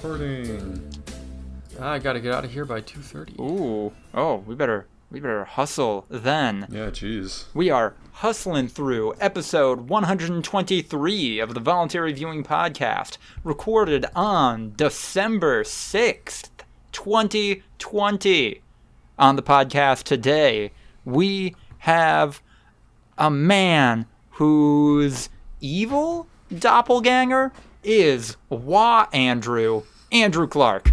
recording. I gotta get out of here by 2:30. Ooh. Oh, we better hustle then. Yeah, jeez. We are hustling through episode 123 of the Voluntary Podcast, recorded on December 6th, 2020. On the podcast today, we have a man whose evil doppelganger is Andrew Clark.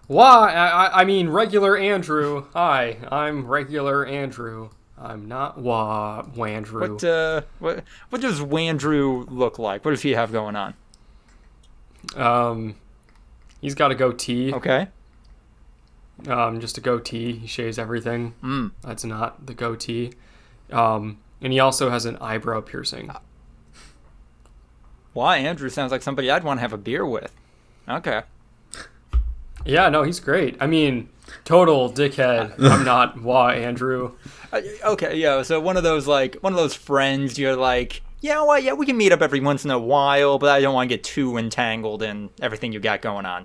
Why? I mean, regular Andrew. Hi, I'm regular Andrew. I'm not Wandrew. What does Wandrew look like? What does he have going on? He's got a goatee. Okay. Just a goatee. He shaves everything. That's not the goatee. And he also has an eyebrow piercing. Andrew sounds like somebody I'd want to have a beer with. Okay. Yeah, no, he's great. I mean, total dickhead. I'm not Andrew. Okay, yeah. So one of those friends you're like, yeah, well, yeah, we can meet up every once in a while, but I don't want to get too entangled in everything you got going on.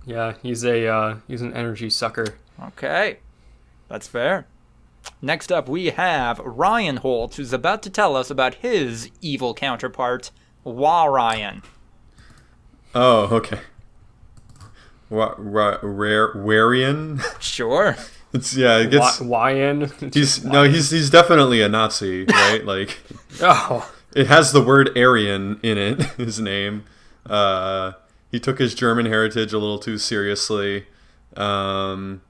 Yeah, he's an energy sucker. Okay, that's fair. Next up, we have Ryan Holt, who's about to tell us about his evil counterpart, Ryan. Oh, okay. Warian? Sure. It gets... Wyan? He's definitely a Nazi, right? Like, it has the word Aryan in it, his name. He took his German heritage a little too seriously. Has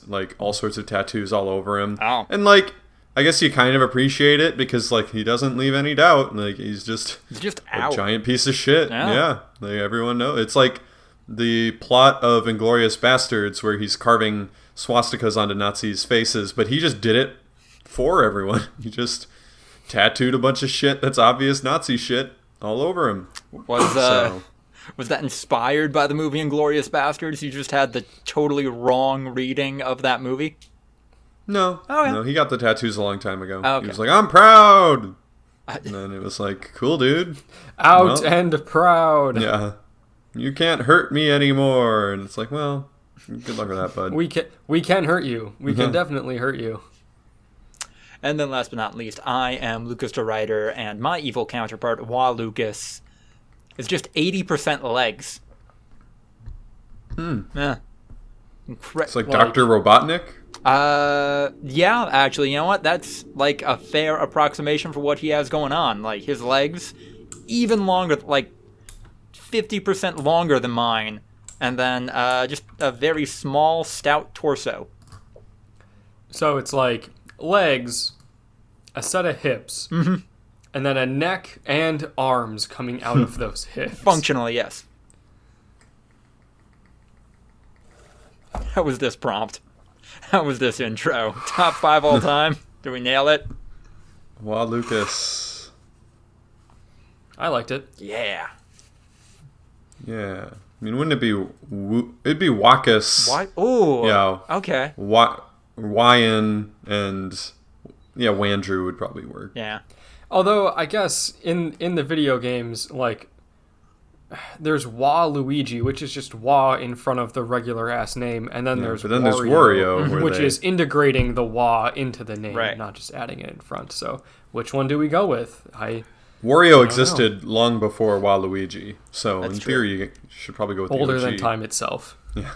like all sorts of tattoos all over him. Oh. And like, I guess you kind of appreciate it because like he doesn't leave any doubt. Like he's just out. A giant piece of shit. Yeah. Like everyone knows. It's like the plot of Inglourious Bastards where he's carving swastikas onto Nazis' faces, but he just did it for everyone. He just tattooed a bunch of shit that's obvious Nazi shit all over him. Was that inspired by the movie Inglourious Bastards? You just had the totally wrong reading of that movie? No. Oh, yeah. No, he got the tattoos a long time ago. Oh, okay. He was like, I'm proud! And then it was like, cool, dude. And proud. Yeah. You can't hurt me anymore. And it's like, well, good luck with that, bud. We can hurt you. We can definitely hurt you. And then last but not least, I am Lucas the Writer, and my evil counterpart, Lucas, is just 80% legs. Yeah. It's like Dr. Robotnik? Yeah, actually, you know what? That's like a fair approximation for what he has going on. Like, his legs, even longer, like 50% longer than mine. And then just a very small, stout torso. So it's like legs, a set of hips, and then a neck and arms coming out of those hips. Functionally, yes. How was this prompt? How was this intro? Top 5 all time? Did we nail it? Wow, Lucas. I liked it. Yeah. Yeah. I mean, wouldn't it be... It'd be Wakus. Why? Ooh. Yeah. Okay. Wyan and... Yeah, Wandrew would probably work. Yeah. Although, I guess, in the video games, like, there's Waluigi, which is just Wa in front of the regular-ass name, and then there's Wario, which is integrating the Wa into the name, right, not just adding it in front. So, which one do we go with? Wario existed long before Waluigi, so That's in true. theory you should probably go with Older the OG. than time itself. Yeah.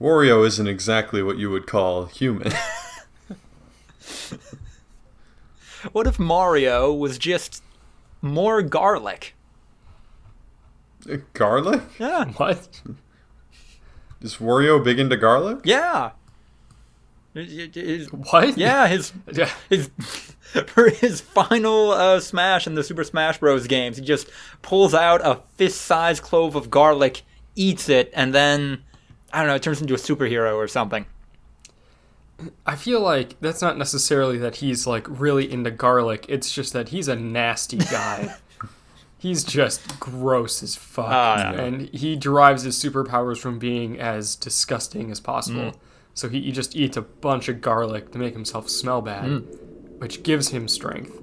Wario isn't exactly what you would call human. What if Mario was just more garlic? Garlic? Yeah. What? Is Wario big into garlic? Yeah. What? Yeah, his for his final smash in the Super Smash Bros. Games, he just pulls out a fist-sized clove of garlic, eats it, and then, I don't know, it turns into a superhero or something. I feel like that's not necessarily that he's like really into garlic. It's just that he's a nasty guy. He's just gross as fuck. Yeah. And he derives his superpowers from being as disgusting as possible. So he just eats a bunch of garlic to make himself smell bad, which gives him strength.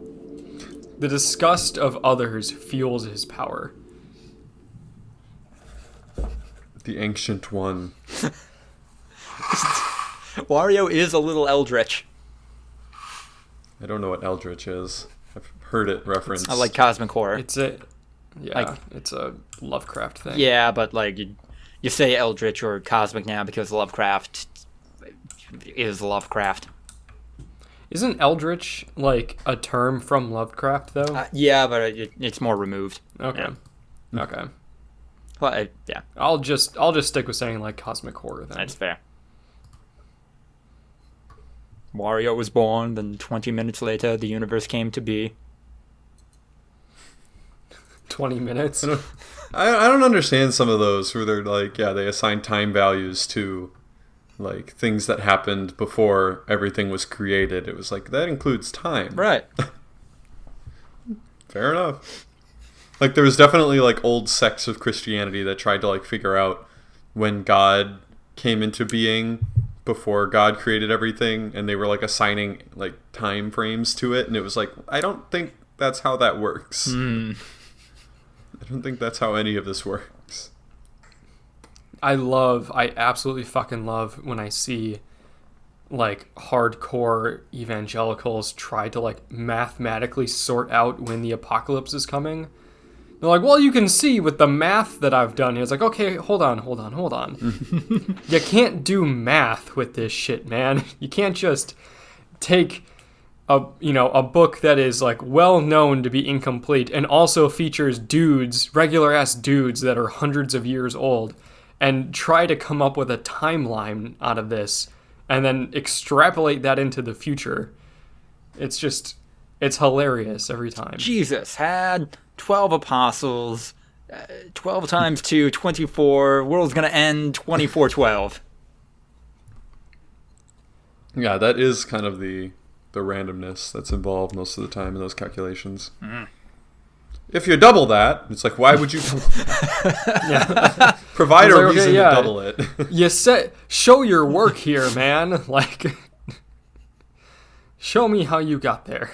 The disgust of others fuels his power. The Ancient One. Wario is a little eldritch. I don't know what Eldritch is. I've heard it referenced. I like Cosmic Horror. It's a Lovecraft thing. Yeah, but like you say Eldritch or Cosmic now because Lovecraft is Lovecraft. Isn't Eldritch like a term from Lovecraft though? Yeah, but it's more removed. Okay. Yeah. Okay. Well, yeah. I'll just stick with saying like Cosmic Horror then. That's fair. Wario was born, then 20 minutes later, the universe came to be. 20 minutes? I don't understand some of those where they're like, yeah, they assign time values to like things that happened before everything was created. It was like, that includes time. Right. Fair enough. Like there was definitely like old sects of Christianity that tried to like figure out when God came into being before God created everything, and they were like assigning like time frames to it, and it was like, I don't think that's how that works. I don't think that's how any of this works. I absolutely fucking love when I see like hardcore evangelicals try to like mathematically sort out when the apocalypse is coming. They're like, well, you can see with the math that I've done. It's like, okay, hold on. You can't do math with this shit, man. You can't just take a book that is like well known to be incomplete and also features regular ass dudes that are hundreds of years old, and try to come up with a timeline out of this and then extrapolate that into the future. It's hilarious every time. Jesus had 12 apostles, 12 times 2, 24, world's gonna end 24/12. Yeah, that is kind of the randomness that's involved most of the time in those calculations. If you double that, it's like, why would you double that? Provide a reason to double it. Show your work here, man. Like, show me how you got there.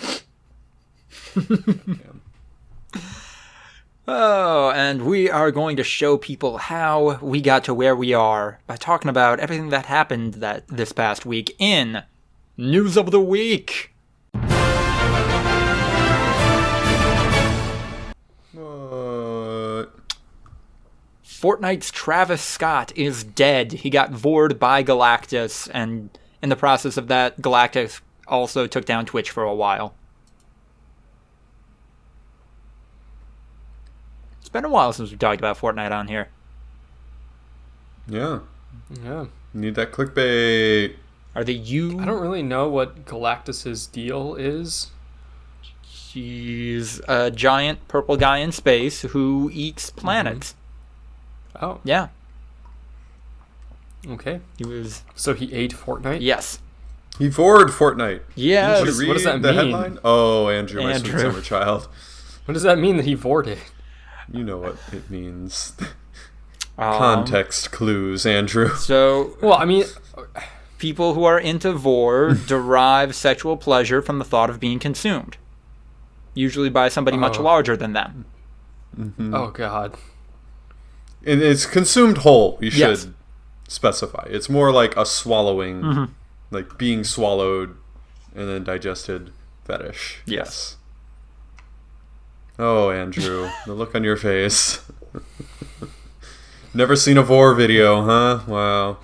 Oh, and we are going to show people how we got to where we are by talking about everything that happened this past week in News of the Week. What? Fortnite's Travis Scott is dead. He got vored by Galactus, and in the process of that, Galactus also took down Twitch for a while. It's been a while since we talked about Fortnite on here. Yeah. Yeah. Need that clickbait. Are they you? I don't really know what Galactus's deal is. He's a giant purple guy in space who eats planets. Oh. Yeah. Okay. So he ate Fortnite? Yes. He vored Fortnite. Yes. Did you read what does that the mean? headline? Oh, Andrew, my sweet summer child. What does that mean that he vored it? You know what it means. Context clues, Andrew. So, well, I mean, people who are into Vore derive sexual pleasure from the thought of being consumed, usually by somebody much larger than them. Mm-hmm. Oh, God. And it's consumed whole, you should specify. It's more like a swallowing, like being swallowed and then digested fetish. Yes. Oh, Andrew, the look on your face. Never seen a Vore video, huh? Wow.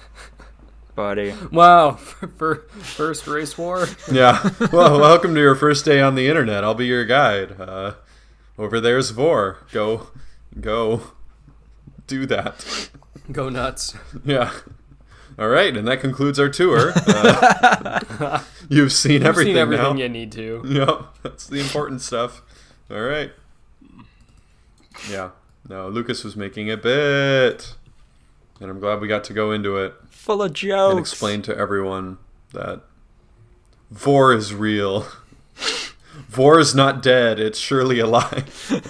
Buddy. Wow, for first race war? Yeah. Well, welcome to your first day on the internet. I'll be your guide. Over there's Vore. Go do that. Go nuts. Yeah. All right, and that concludes our tour. You've seen everything now. You've seen everything you need to. Yep, that's the important stuff. All right. Yeah. No, Lucas was making a bit, and I'm glad we got to go into it. Full of jokes. And explain to everyone that Vore is real. Vore is not dead. It's surely alive.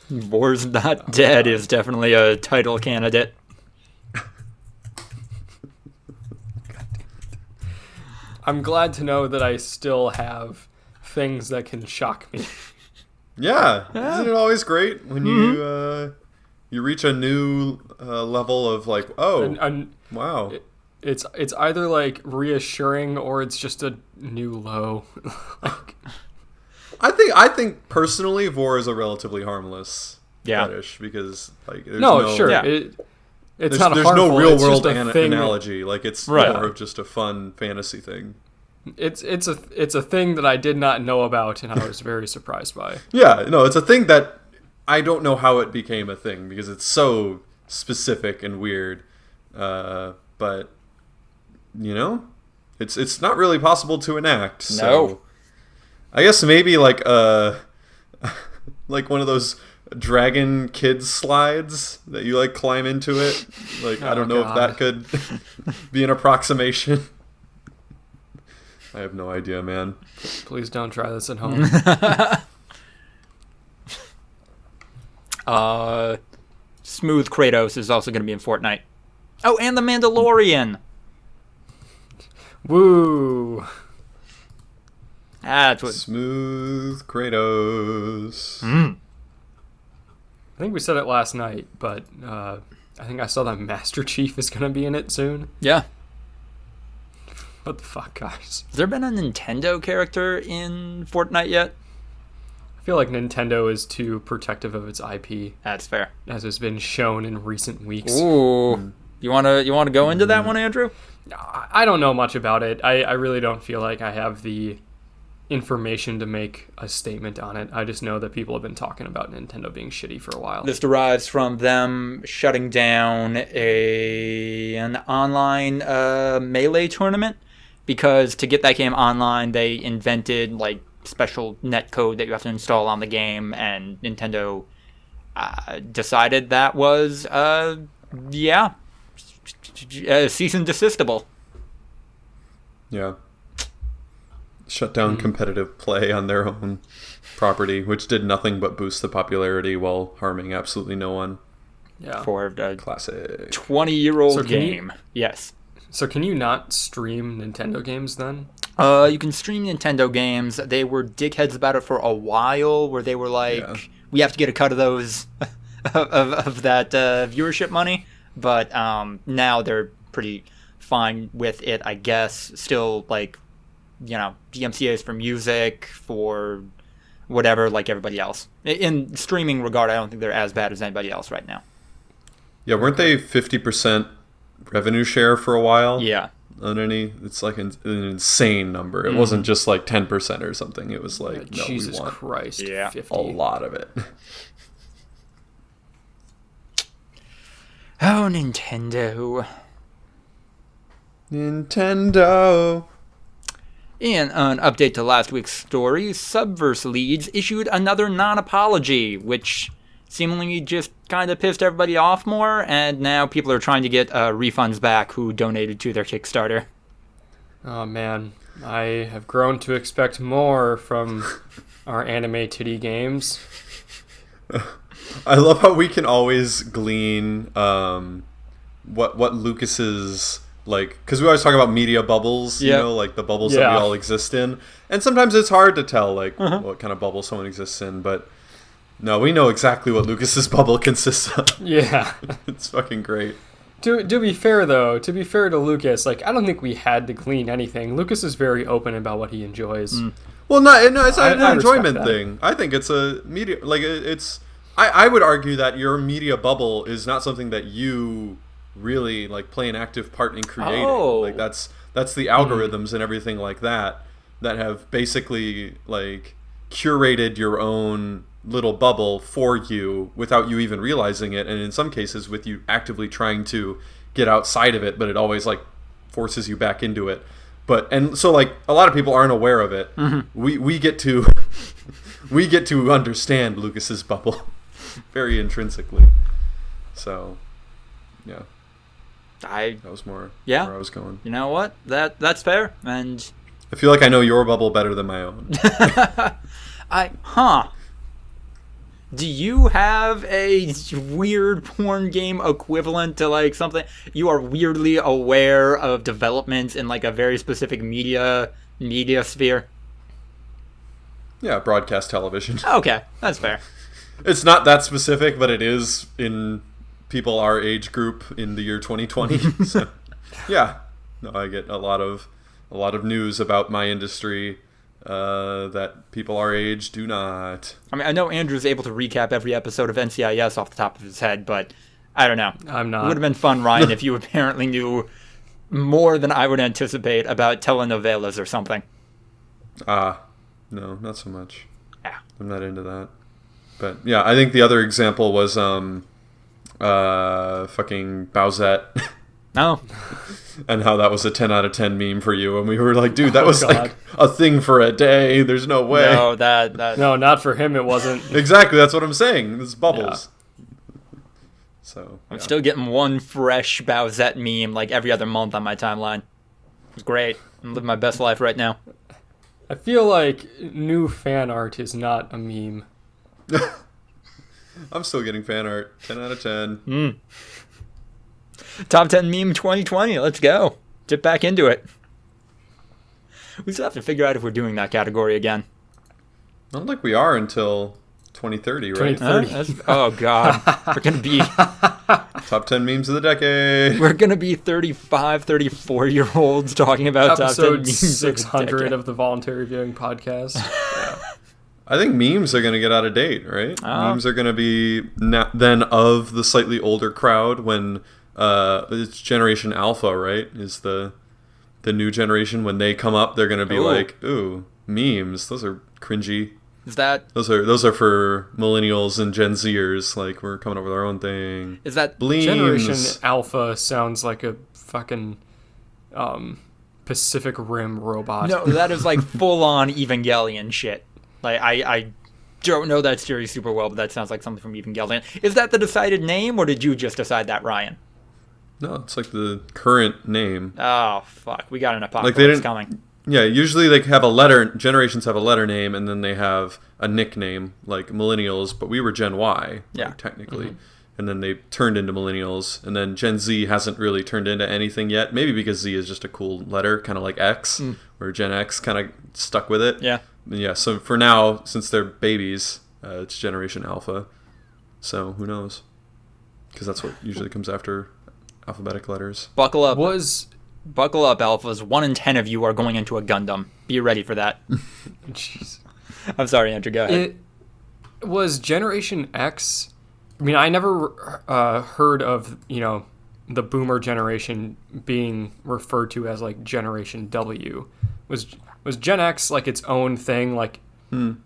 Vore's not dead is definitely a title candidate. I'm glad to know that I still have things that can shock me. Yeah. Isn't it always great when you reach a new level of like, wow. It's either like reassuring or it's just a new low. Like, I think personally, Vore is a relatively harmless fetish because like there's no sure. Yeah. It's there's not no harmful. real It's world just a thing. analogy. Like it's Right. more of just a fun fantasy thing. It's a thing that I did not know about and I was very surprised by. Yeah, no, it's a thing that I don't know how it became a thing because it's so specific and weird. But you know, it's not really possible to enact. So No. I guess maybe like like one of those dragon kids slides that you like climb into it. Like I don't know if that could be an approximation. I have no idea, man. Please don't try this at home. Smooth Kratos is also going to be in Fortnite. Oh, and The Mandalorian. Woo! That's what. Smooth Kratos. I think we said it last night, but I think I saw that Master Chief is going to be in it soon. Yeah. What the fuck, guys? Has there been a Nintendo character in Fortnite yet? I feel like Nintendo is too protective of its IP, That's fair. as has been shown in recent weeks. Ooh. You wanna go into that one, Andrew? I don't know much about it. I really don't feel like I have the information to make a statement on it. I just know that people have been talking about Nintendo being shitty for a while. This derives from them shutting down an online Melee tournament because to get that game online, they invented like special netcode that you have to install on the game, and Nintendo decided that was cease and desistable. Yeah. Shut down competitive play on their own property, which did nothing but boost the popularity while harming absolutely no one. Yeah. For a Classic. 20-year-old So can you- game. Yes. So can you not stream Nintendo games then? You can stream Nintendo games. They were dickheads about it for a while, where they were like, we have to get a cut of those, of that viewership money. But now they're pretty fine with it, I guess. Still, like, you know, DMCA's for music, for whatever, like everybody else. In streaming regard, I don't think they're as bad as anybody else right now. Yeah, weren't they 50% revenue share for a while? Yeah. It's like an insane number. It wasn't just like 10% or something. It was like, no, Jesus we want Christ. Yeah. 50. a lot of it. Oh, Nintendo. Nintendo. In an update to last week's story, Subverse Leads issued another non-apology, which seemingly just kind of pissed everybody off more, and now people are trying to get refunds back who donated to their Kickstarter. Oh man, I have grown to expect more from our anime titty games. I love how we can always glean what Lucas's, like, because we always talk about media bubbles, you know, like the bubbles that we all exist in, and sometimes it's hard to tell like what kind of bubble someone exists in, but no, we know exactly what Lucas's bubble consists of. Yeah. It's fucking great. To be fair though, to be fair to Lucas, like I don't think we had to clean anything. Lucas is very open about what he enjoys. Well, no, it's not I an enjoyment respect that. thing. I think it's a media, like it's. I would argue that your media bubble is not something that you really like play an active part in creating. Oh. Like that's the algorithms and everything like that have basically like curated your own little bubble for you without you even realizing it, and in some cases with you actively trying to get outside of it, but it always like forces you back into it. And so like a lot of people aren't aware of it. We get to we get to understand Lucas's bubble very intrinsically. So yeah, that was more where I was going. You know what? That's fair, and I feel like I know your bubble better than my own. Do you have a weird porn game equivalent to like something? You are weirdly aware of developments in like a very specific media sphere? Yeah, broadcast television. Okay, that's fair. It's not that specific, but it is in people our age group in the year 2020. So, yeah, no, I get a lot of news about my industry that people our age do not. I mean, I know Andrew's able to recap every episode of NCIS off the top of his head, but I don't know. I'm not. It would have been fun, Ryan, if you apparently knew more than I would anticipate about telenovelas or something. No, not so much. Yeah. I'm not into that. But yeah, I think the other example was fucking Bowsette. Oh. And how that was a 10 out of 10 meme for you, and we were like, dude, that was like a thing for a day. There's no way. No, that No, not for him. It wasn't. Exactly, that's what I'm saying. This bubbles. Yeah. So I'm still getting one fresh Bowsette meme like every other month on my timeline. It's great. I'm living my best life right now. I feel like new fan art is not a meme. I'm still getting fan art. 10 out of 10. Top 10 meme 2020. Let's go. Dip back into it. We still have to figure out if we're doing that category again. I don't think we are until 2030, right? 2030. Oh, God. We're going to be... Top 10 memes of the decade. We're going to be 35, 34-year-olds talking about top 10 Episode memes 600 of the Voluntary Viewing Podcast. Yeah. I think memes are going to get out of date, right? Memes are going to be then of the slightly older crowd when it's Generation Alpha, right? Is the new generation. When they come up, they're going to be like, ooh, memes. Those are cringy. Is that... Those are for millennials and Gen Zers. Like, we're coming up with our own thing. Is that... Bleems. Generation Alpha sounds like a fucking Pacific Rim robot. No, that is like full-on Evangelion shit. Like, I don't know that series super well, but that sounds like something from Evangelion. Is that the decided name, or did you just decide that, Ryan? No, it's like the current name. Oh, fuck. We got an apocalypse coming. Yeah, usually they have a letter, generations have a letter name, and then they have a nickname, like millennials, but we were Gen Y, like, technically. Mm-hmm. And then they turned into millennials, and then Gen Z hasn't really turned into anything yet, maybe because Z is just a cool letter, kind of like X, where Gen X kind of stuck with it. Yeah. Yeah, so for now, since they're babies, it's Generation Alpha. So who knows? Because that's what usually comes after alphabetic letters. Buckle up, Alphas. 1 in 10 of you are going into a Gundam. Be ready for that. Jeez. I'm sorry, Andrew. Go ahead. It was Generation X. I mean, I never heard of, the boomer generation being referred to as like Generation W. Was Gen X like its own thing? Like, Gen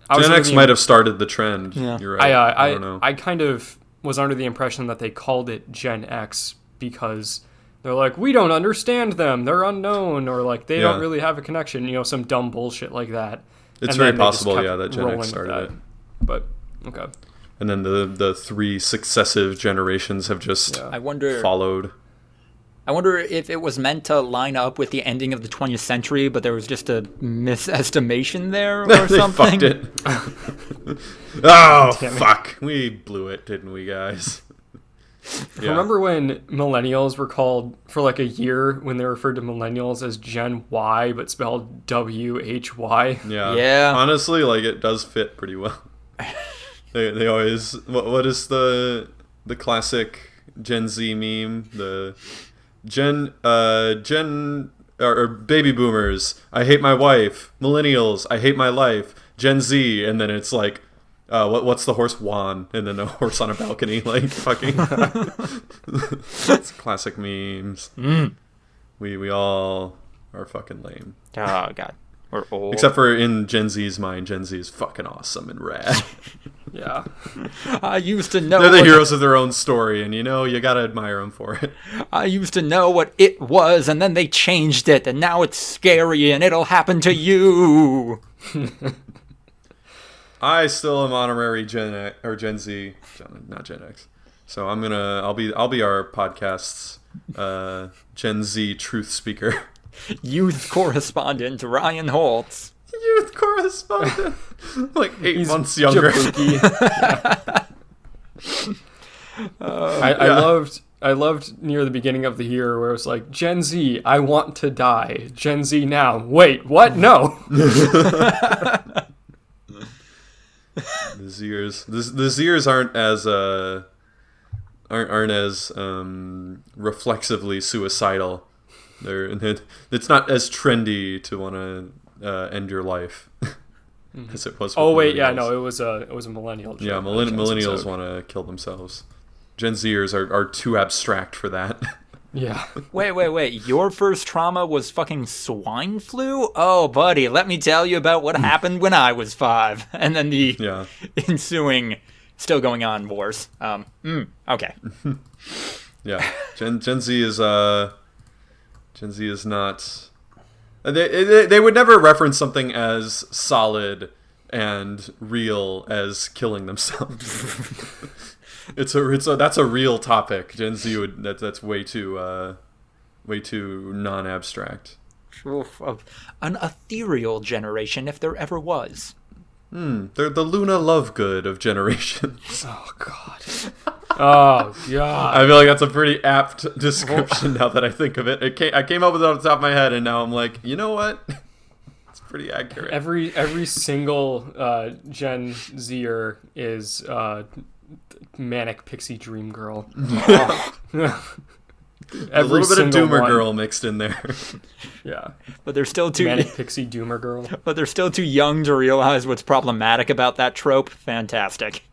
X might have started the trend. Yeah. You're right. I don't know. I kind of was under the impression that they called it Gen X because they're like, we don't understand them. They're unknown, or like they don't really have a connection. Some dumb bullshit like that. It's very possible, that Gen X started it. But okay. And then the 3 successive generations have just followed. I wonder if it was meant to line up with the ending of the 20th century, but there was just a misestimation there or something. They fucked it. Oh, fuck. We blew it, didn't we, guys? Yeah. Remember when millennials were called, for like a year, when they referred to millennials as Gen Y, but spelled W-H-Y? Yeah. Honestly, like, it does fit pretty well. They always... What is the classic Gen Z meme? The... Gen or baby boomers, I hate my wife. Millennials, I hate my life. Gen Z, and then it's like, what's the horse? Juan, and then a horse on a balcony, like fucking. It's classic memes. We all are fucking lame. Oh God, we're old. Except for in Gen Z's mind, Gen Z is fucking awesome and rad. Yeah. I used to know. They're the heroes of their own story, and you gotta admire them for it. I used to know what it was, and then they changed it, and now it's scary, and it'll happen to you. I still am honorary Gen Z, not Gen X. So I'll be our podcast's Gen Z truth speaker. Youth correspondent Ryan Holtz. Youth correspondent. Like 8 months younger. I loved near the beginning of the year where it was like, Gen Z, I want to die. Gen Z now. Wait, what? No. The Zers aren't as reflexively suicidal. It's not as trendy to want to end your life as it was. Oh wait, yeah, no, it was a millennial. Yeah, millennials want to kill themselves. Gen Zers are too abstract for that. Yeah. Wait. Your first trauma was fucking swine flu? Oh, buddy, let me tell you about what happened when I was 5. And then the ensuing, still going on wars. Okay. Yeah. Gen Z is not... They would never reference something as solid and real as killing themselves. That's a real topic. Gen Z would that's way too non-abstract. An ethereal generation, if there ever was. They're the Luna Lovegood of generations. Oh god. Oh god. I feel like that's a pretty apt description now that I think of it. I came up with it off the top of my head, and now I'm like, you know what? It's pretty accurate. Every single Gen Zer is manic pixie dream girl. A little bit of Doomer girl mixed in there. Yeah, but they're still too manic pixie Doomer girl. But they're still too young to realize what's problematic about that trope. Fantastic.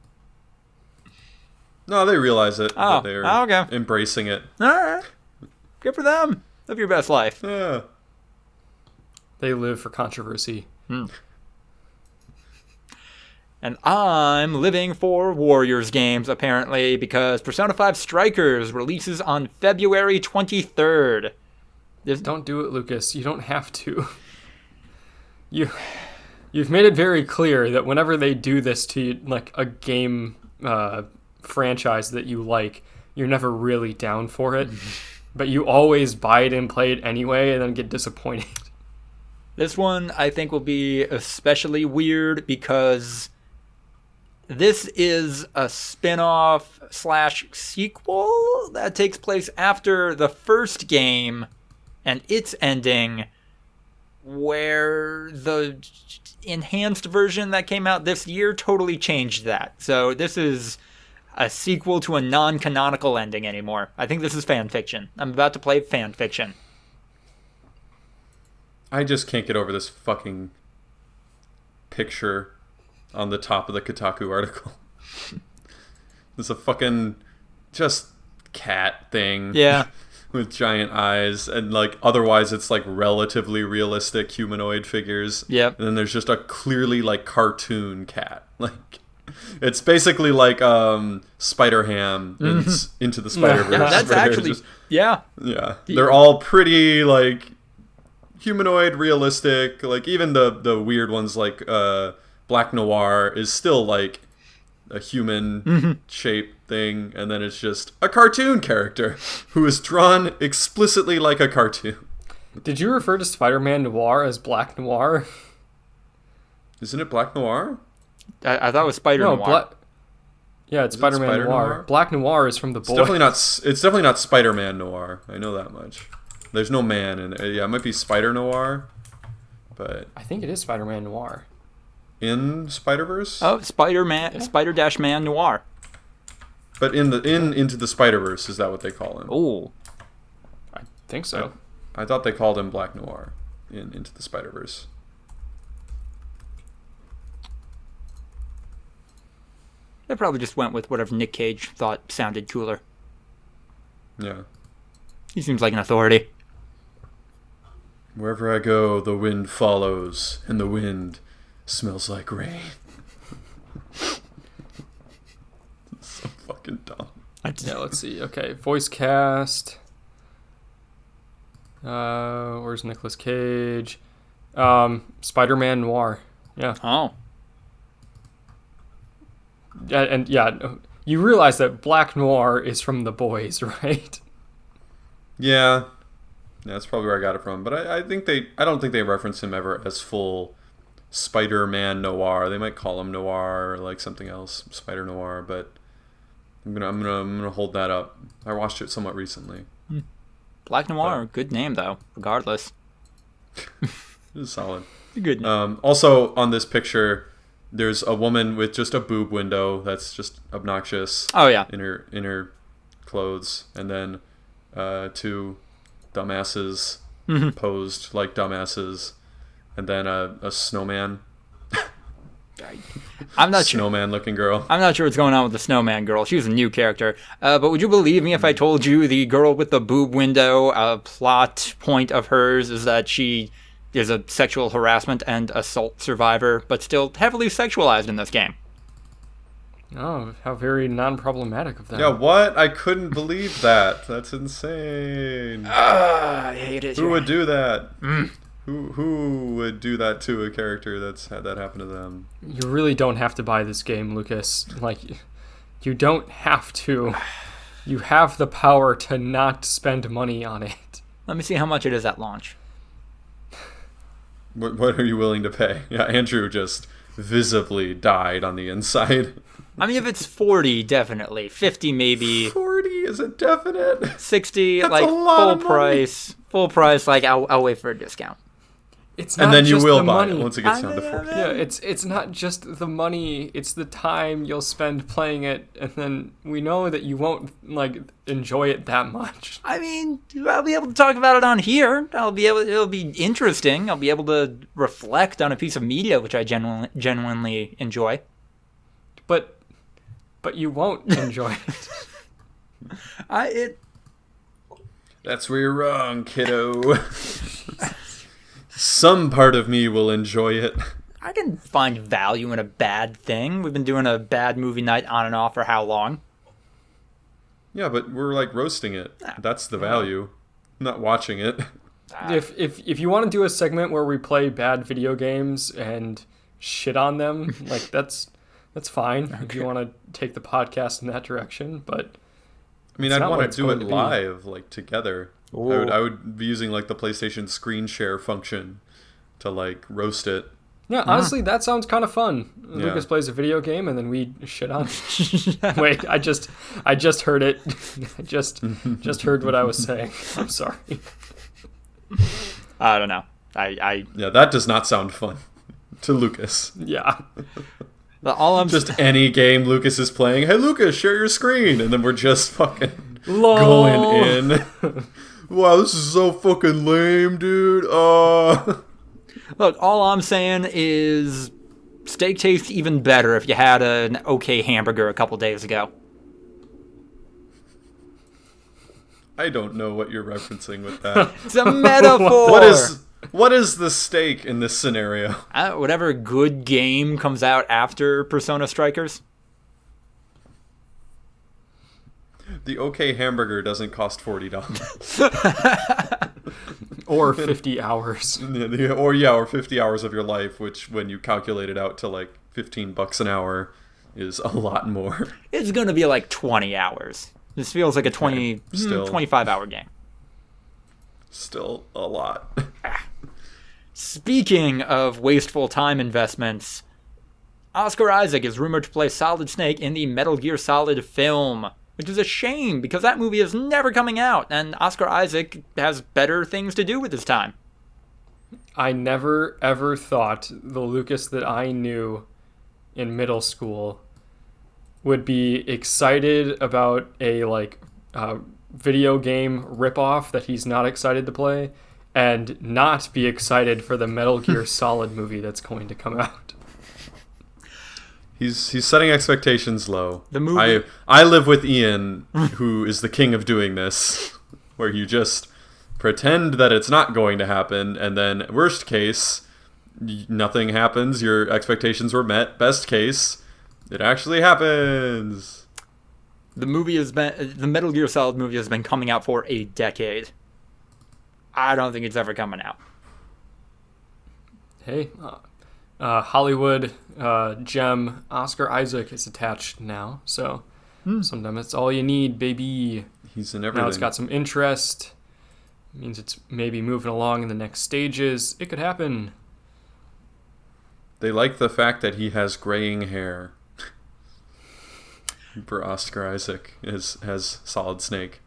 No, they realize it. Oh, they're okay. Embracing it. All right, good for them. Live your best life. Yeah. They live for controversy. And I'm living for Warriors games, apparently, because Persona 5 Strikers releases on February 23rd. Don't do it, Lucas. You don't have to. You've made it very clear that whenever they do this to like a game franchise that you like, you're never really down for it. But you always buy it and play it anyway and then get disappointed. This one, I think, will be especially weird because... this is a spin-off / sequel that takes place after the first game and its ending, where the enhanced version that came out this year totally changed that. So this is a sequel to a non-canonical ending anymore. I think this is fan fiction. I'm about to play fan fiction. I just can't get over this fucking picture on the top of the Kotaku article. There's a fucking just cat thing. Yeah. With giant eyes, and like otherwise it's like relatively realistic humanoid figures. Yep. And then there's just a clearly like cartoon cat. Like it's basically like Spider-Ham in Into the Spider-Verse. Yeah, that's actually yeah. They're all pretty like humanoid, realistic. Like even the weird ones like Black Noir is still like a human shaped thing, and then it's just a cartoon character who is drawn explicitly like a cartoon. Did you refer to Spider-Man Noir as Black Noir? Isn't it Black Noir? I thought it was Spider Noir. Yeah, it's Spider-Man Noir. Black Noir is from the Boys. It's definitely not Spider-Man Noir. I know that much. There's no man in it. Yeah, it might be Spider Noir, but I think it is Spider-Man Noir. In Spider-Verse? Oh, Spider-Man, yeah. Spider-Man Noir. But Into the Spider-Verse, is that what they call him? Oh, I think so. I thought they called him Black Noir in Into the Spider-Verse. They probably just went with whatever Nick Cage thought sounded cooler. Yeah. He seems like an authority. Wherever I go, the wind follows, and the wind smells like rain. So fucking dumb. Yeah, let's see. Okay, voice cast. Where's Nicolas Cage? Spider-Man Noir. Yeah. Oh. And yeah, you realize that Black Noir is from The Boys, right? Yeah. Yeah, that's probably where I got it from. But I don't think they reference him ever as full Spider-Man noir. They might call him noir or like something else, Spider Noir. But I'm gonna hold that up. I watched it somewhat recently. Black Noir, good name though. Regardless, It is solid. Good name. Also on this picture, there's a woman with just a boob window that's just obnoxious. Oh yeah. In her clothes, and then two dumbasses posed like dumbasses, and then a snowman. I'm not sure. Snowman looking girl. I'm not sure what's going on with the snowman girl. She was a new character. But would you believe me if I told you the girl with the boob window, plot point of hers is that she is a sexual harassment and assault survivor, but still heavily sexualized in this game? Oh, how very non-problematic of them. Yeah, what? I couldn't believe that. That's insane. I hate it. Who would do that? Who would do that to a character that's had that happen to them? You really don't have to buy this game, Lucas. Like, you don't have to. You have the power to not spend money on it. Let me see how much it is at launch. What are you willing to pay? Yeah, Andrew just visibly died on the inside. I mean, if it's 40, definitely. 50, maybe. 40 is a definite. 60, That's like a lot full of money. price. Full price, like I'll wait for a discount. It's not And then you just will the buy money. it once it gets down to 40. Yeah, it's not just the money, it's the time you'll spend playing it, and then we know that you won't like enjoy it that much. I mean, I'll be able to talk about it on here. It'll be interesting. I'll be able to reflect on a piece of media which I genuinely enjoy. But you won't enjoy it. That's where you're wrong, kiddo. Some part of me will enjoy it. I can find value in a bad thing. We've been doing a bad movie night on and off for how long? Yeah, but we're like roasting it. That's the value. Not watching it. If you want to do a segment where we play bad video games and shit on them, like that's fine. Okay. If you want to take the podcast in that direction, but I mean, I'd want to do it live, like together. I would be using like the PlayStation screen share function to like roast it. Yeah, honestly, that sounds kind of fun. Yeah. Lucas plays a video game and then we shit on it. Wait, I just heard it. I just heard what I was saying. I'm sorry. I don't know. Yeah, that does not sound fun to Lucas. Yeah. Just any game Lucas is playing. Hey, Lucas, share your screen, and then we're just fucking going in. Wow, this is so fucking lame, dude. Look, all I'm saying is steak tastes even better if you had an okay hamburger a couple days ago. I don't know what you're referencing with that. It's a metaphor. What is the steak in this scenario? Whatever good game comes out after Persona Strikers. The OK hamburger doesn't cost $40. Or 50 hours. Or 50 hours of your life, which when you calculate it out to like $15 an hour is a lot more. It's going to be like 20 hours. This feels like a 25-hour game. Still a lot. Speaking of wasteful time investments, Oscar Isaac is rumored to play Solid Snake in the Metal Gear Solid film, which is a shame because that movie is never coming out, and Oscar Isaac has better things to do with his time. I never, ever thought the Lucas that I knew in middle school would be excited about a video game ripoff that he's not excited to play, and not be excited for the Metal Gear Solid movie that's going to come out. He's setting expectations low. The movie. I live with Ian, who is the king of doing this, where you just pretend that it's not going to happen, and then worst case, nothing happens. Your expectations were met. Best case, it actually happens. The Metal Gear Solid movie has been coming out for a decade. I don't think it's ever coming out. Hey, Hollywood gem Oscar Isaac is attached now, so sometimes that's all you need, baby. He's in everything. Now it's got some interest. It means it's maybe moving along in the next stages. It could happen. They like the fact that he has graying hair. For Oscar Isaac has Solid Snake.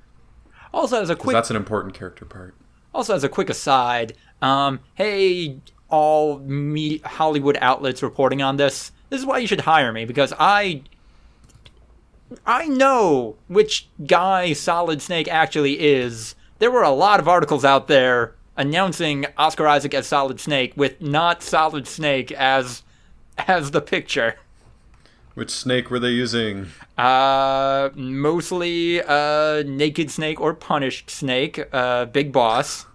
Also, as a quick... That's an important character part. Also, as a quick aside, hey, all Hollywood outlets reporting on this. This is why you should hire me, because I know which guy Solid Snake actually is. There were a lot of articles out there announcing Oscar Isaac as Solid Snake with not Solid Snake as the picture. Which snake were they using? Mostly Naked Snake or Punished Snake, Big Boss.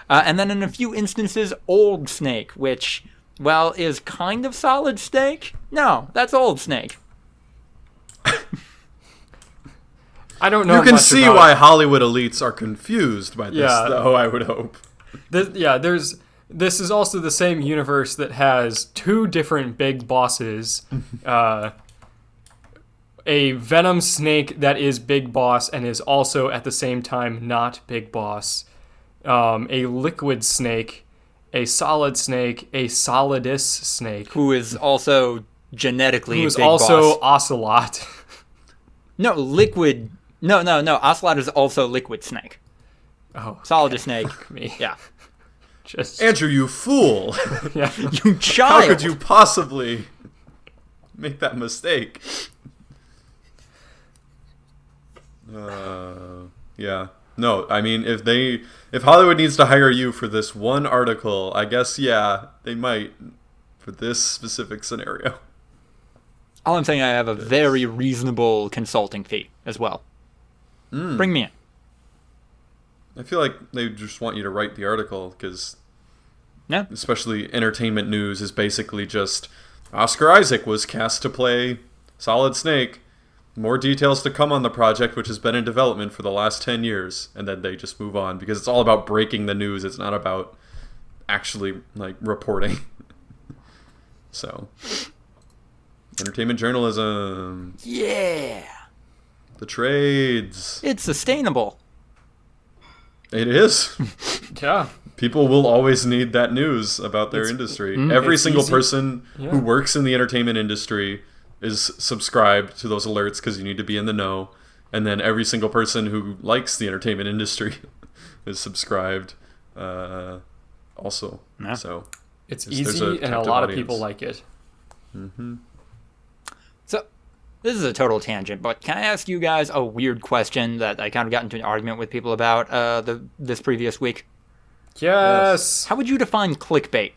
And then in a few instances, Old Snake, which, well, is kind of Solid Snake. No, that's Old Snake. I don't know. You can see why Hollywood elites are confused by this, though, I would hope. This is also the same universe that has two different big bosses. A venom snake that is Big Boss and is also at the same time not Big Boss. A liquid snake, a solid snake, a solidus snake. Who is also genetically Big Boss. Who is also Ocelot. No, liquid... No. Ocelot is also liquid snake. Oh. Solidus snake. Fuck me. Yeah. Andrew, you fool! Yeah. You child! How could you possibly make that mistake? Yeah. No, I mean, if Hollywood needs to hire you for this one article, I guess, yeah, they might for this specific scenario. All I'm saying, I have a very reasonable consulting fee as well. Bring me in. I feel like they just want you to write the article because, Yeah. especially entertainment news is basically just Oscar Isaac was cast to play Solid Snake. More details to come on the project, which has been in development for the last 10 years. And then they just move on because it's all about breaking the news. It's not about actually, reporting. So, entertainment journalism. Yeah. The trades. It's sustainable. It is. Yeah. People will always need that news about their industry. Every single person who works in the entertainment industry is subscribed to those alerts because you need to be in the know. And then every single person who likes the entertainment industry is subscribed also. Yeah. So it's easy and a lot of people like it. Mm-hmm. So, this is a total tangent, but can I ask you guys a weird question that I kind of got into an argument with people about this previous week? Yes. How would you define clickbait?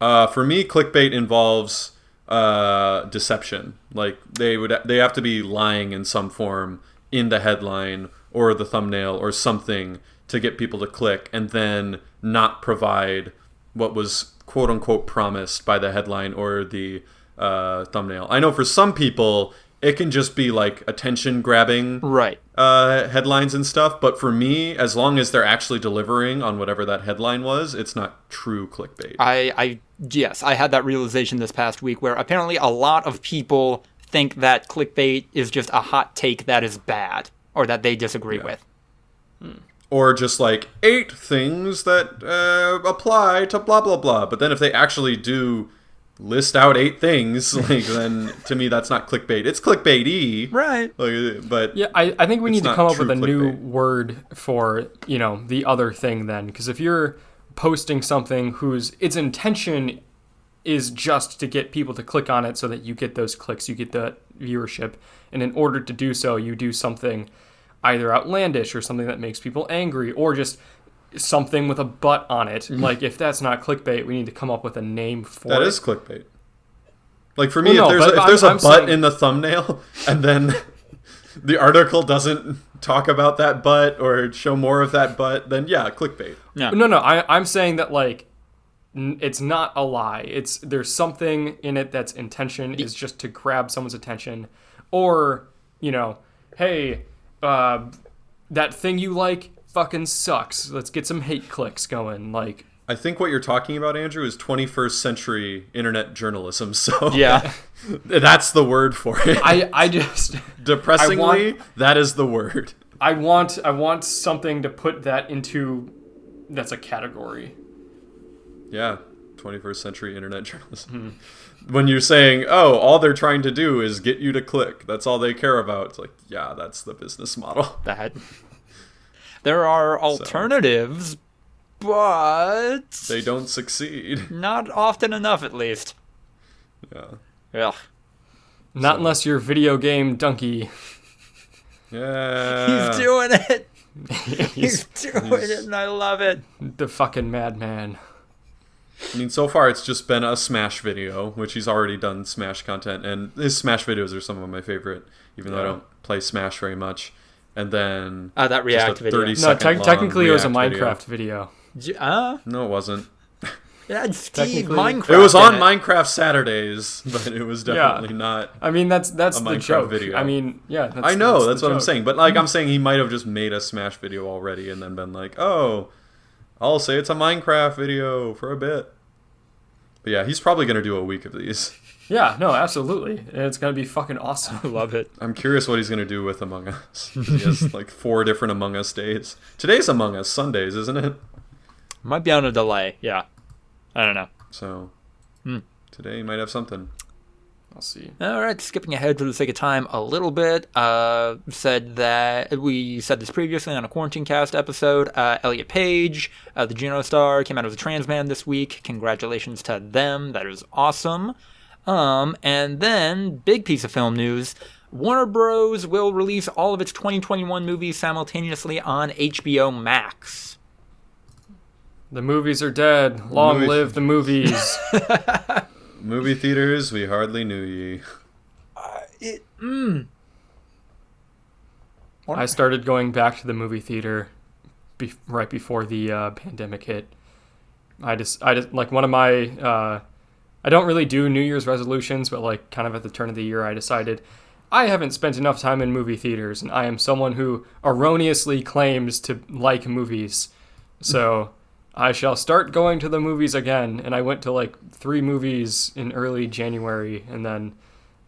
For me, clickbait involves deception. Like they have to be lying in some form in the headline or the thumbnail or something to get people to click, and then not provide what was quote unquote promised by the headline or the thumbnail. I know for some people it can just be like attention grabbing headlines and stuff, but for me, as long as they're actually delivering on whatever that headline was, it's not true clickbait. Yes, I had that realization this past week where apparently a lot of people think that clickbait is just a hot take that is bad or that they disagree with. Or just 8 things that apply to blah, blah, blah. But then if they actually do list out 8 things, then to me that's not clickbait. It's clickbait-y. Right. But yeah, I think we need to come up with a new clickbait. word for, the other thing then. Because if you're posting something whose its intention is just to get people to click on it so that you get those clicks, you get the viewership, and in order to do so, you do something either outlandish or something that makes people angry or just something with a butt on it. If that's not clickbait, we need to come up with a name for it. That is clickbait. For me, if there's a butt in the thumbnail and then the article doesn't talk about that butt or show more of that butt, then yeah, clickbait. Yeah. No, I'm saying that it's not a lie. There's something in it that's intention is just to grab someone's attention, or hey, that thing you like fucking sucks. Let's get some hate clicks going. I think what you're talking about, Andrew, is 21st century internet journalism. So yeah, that's the word for it. I just depressingly, that is the word. I want something to put that into. That's a category. Yeah, 21st century internet journalism. When you're saying, oh, all they're trying to do is get you to click. That's all they care about. It's like, yeah, that's the business model. There are alternatives, but they don't succeed. Not often enough, at least. Yeah. Not unless you're video game donkey. Yeah. He's doing it. He's doing it, and I love it. The fucking madman. I mean, so far it's just been a Smash video, which he's already done Smash content, and his Smash videos are some of my favorite, even though I don't play Smash very much. And then that React video. No, technically it was a Minecraft video. No, it wasn't. It had Steve Minecraft. It was on Minecraft Saturdays, but it was definitely not. I mean, that's a the Minecraft joke. Video. I mean, yeah. I know that's what I'm saying, but like I'm saying, he might have just made a Smash video already and then been like, oh, I'll say it's a Minecraft video for a bit. But yeah, he's probably gonna do a week of these. Yeah, no, absolutely, and it's gonna be fucking awesome. I love it. I'm curious what he's gonna do with Among Us. He has like 4 different Among Us days. Today's Among Us Sundays, isn't it? Might be on a delay. Yeah, I don't know. So today you might have something. I'll see. All right, skipping ahead for the sake of time a little bit. Said that we said this previously on a Quarantine Cast episode. Elliot Page, the Juno star, came out as a trans man this week. Congratulations to them. That is awesome. And then, big piece of film news. Warner Bros. Will release all of its 2021 movies simultaneously on HBO Max. The movies are dead. Long live the movies. Movie theaters, we hardly knew ye. I started going back to the movie theater right before the pandemic hit. I just like one of my I don't really do New Year's resolutions, but like kind of at the turn of the year, I decided I haven't spent enough time in movie theaters, and I am someone who erroneously claims to like movies. So I shall start going to the movies again, and I went to like 3 movies in early January, and then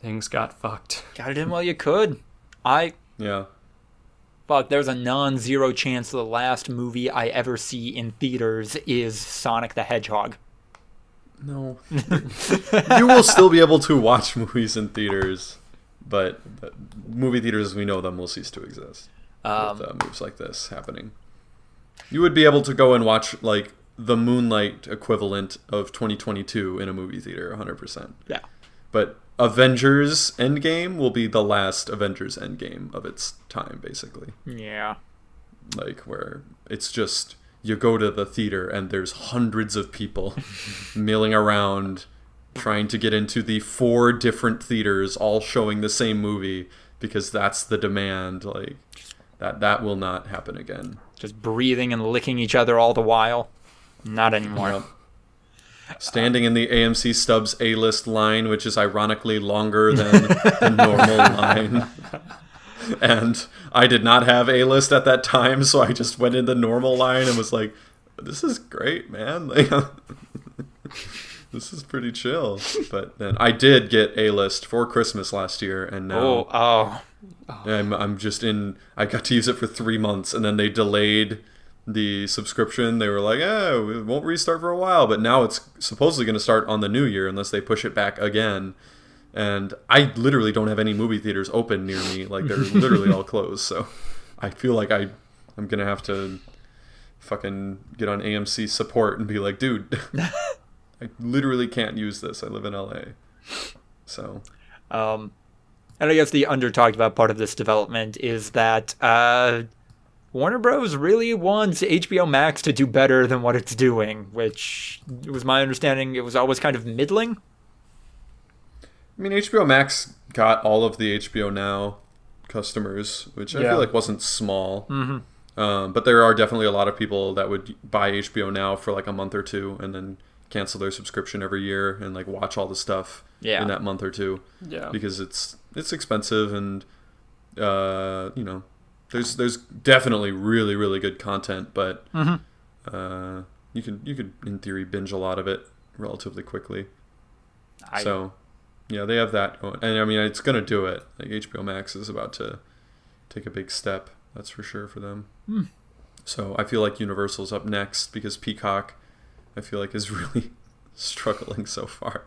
things got fucked. Got it in while you could. Yeah. Fuck, there's a non-zero chance the last movie I ever see in theaters is Sonic the Hedgehog. No. You will still be able to watch movies in theaters, but movie theaters as we know them will cease to exist with moves like this happening. You would be able to go and watch like the Moonlight equivalent of 2022 in a movie theater, 100%. Yeah. But Avengers Endgame will be the last Avengers Endgame of its time, basically. Yeah. Like, where it's just, you go to the theater and there's hundreds of people milling around trying to get into the 4 different theaters all showing the same movie because that's the demand. Like, that will not happen again. Just breathing and licking each other all the while. Not anymore. Yep. Standing in the AMC Stubbs A-list line, which is ironically longer than the normal line. And I did not have A-list at that time, so I just went in the normal line and was like, this is great, man. Like, this is pretty chill. But then I did get A-list for Christmas last year, and now I'm just in. I got to use it for 3 months, and then they delayed the subscription. They were like, we won't restart for a while, but now it's supposedly going to start on the new year unless they push it back again. And I literally don't have any movie theaters open near me. Like, they're literally all closed. So I feel like I'm going to have to fucking get on AMC support and be like, dude, I literally can't use this. I live in LA. So. And I guess the under-talked about part of this development is that Warner Bros. Really wants HBO Max to do better than what it's doing, which was my understanding. It was always kind of middling. I mean, HBO Max got all of the HBO Now customers, which I feel like wasn't small. Mm-hmm. But there are definitely a lot of people that would buy HBO Now for like a month or two and then cancel their subscription every year and like watch all the stuff in that month or two. Yeah. Because it's expensive and there's definitely really, really good content, but you could in theory binge a lot of it relatively quickly. So yeah, they have that going. And I mean, it's going to do it. Like, HBO Max is about to take a big step. That's for sure for them. So I feel like Universal's up next because Peacock, I feel like, is really struggling so far.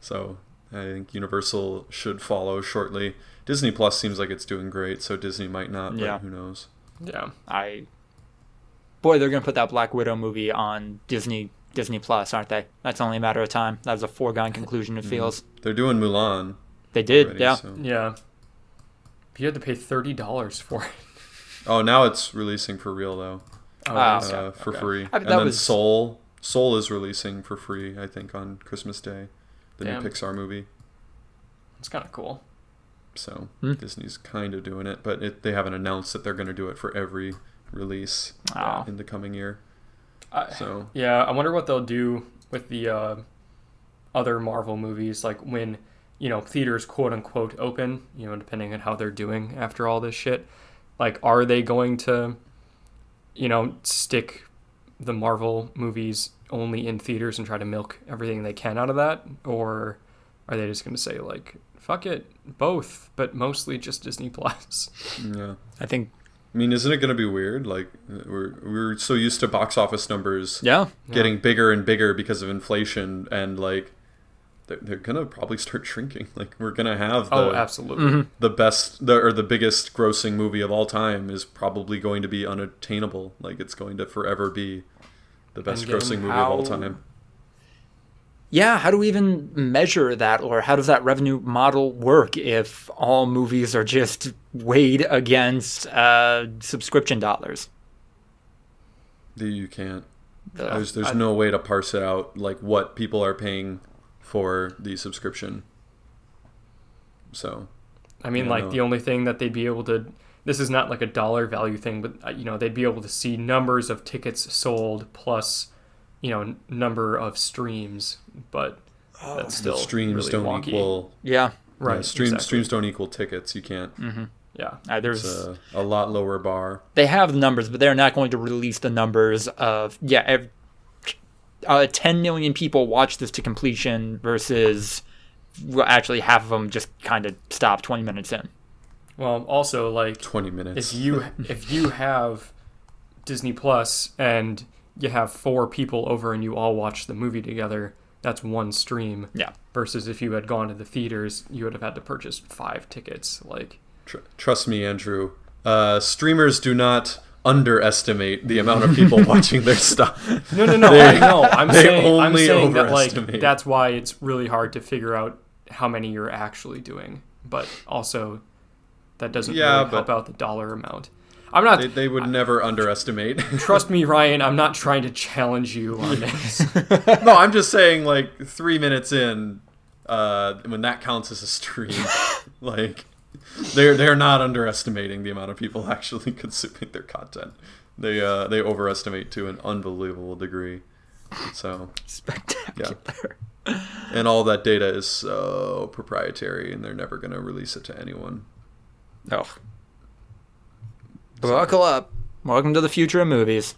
So I think Universal should follow shortly. Disney Plus seems like it's doing great, so Disney might not, but who knows? Yeah. Boy, they're going to put that Black Widow movie on Disney Plus, aren't they? That's only a matter of time. That was a foregone conclusion, it feels. They're doing Mulan. They did, already, yeah. So. Yeah. You had to pay $30 for it. Oh, now it's releasing for real, though. For free. And then Soul is releasing for free, I think, on Christmas Day. The new Pixar movie. It's kind of cool. So Disney's kind of doing it, but they haven't announced that they're going to do it for every release in the coming year. I wonder what they'll do with the other Marvel movies, like when theaters quote unquote open, depending on how they're doing after all this shit. Like, are they going to stick the Marvel movies only in theaters and try to milk everything they can out of that, or are they just going to say, like, fuck it, both, but mostly just Disney Plus? Yeah, I mean, isn't it going to be weird? Like, we're so used to box office numbers getting bigger and bigger because of inflation, and like they're going to probably start shrinking. Like, we're going to have absolutely the best the biggest grossing movie of all time is probably going to be unattainable. Like, it's going to forever be the best grossing movie of all time. Yeah, how do we even measure that, or how does that revenue model work if all movies are just weighed against subscription dollars? You can't. There's no way to parse it out, like what people are paying for the subscription. So, I mean, the only thing that they'd be able to, this is not like a dollar value thing, but they'd be able to see numbers of tickets sold plus number of streams, but that's still streams really don't wonky. Equal. Yeah, right. Streams don't equal tickets. You can't. Mm-hmm. Yeah, there's a lot lower bar. They have the numbers, but they're not going to release the numbers of 10 million people watch this to completion versus actually half of them just kind of stop 20 minutes in. Well, also, like, 20 minutes. if you have Disney Plus and you have 4 people over and you all watch the movie together, that's one stream. Yeah. Versus if you had gone to the theaters, you would have had to purchase 5 tickets. Like, trust me, Andrew. Streamers do not underestimate the amount of people watching their stuff. No. I know. I'm saying that, like, overestimate. that's why it's really hard to figure out how many you're actually doing. But also, that doesn't really help out the dollar amount. I'm not. They would never underestimate. Trust me, Ryan. I'm not trying to challenge you on this. No, I'm just saying, like, 3 minutes in, when that counts as a stream, like, they're not underestimating the amount of people actually consuming their content. They overestimate to an unbelievable degree. So spectacular. Yeah. And all that data is so proprietary, and they're never going to release it to anyone. Oh. Buckle up. Welcome to the future of movies.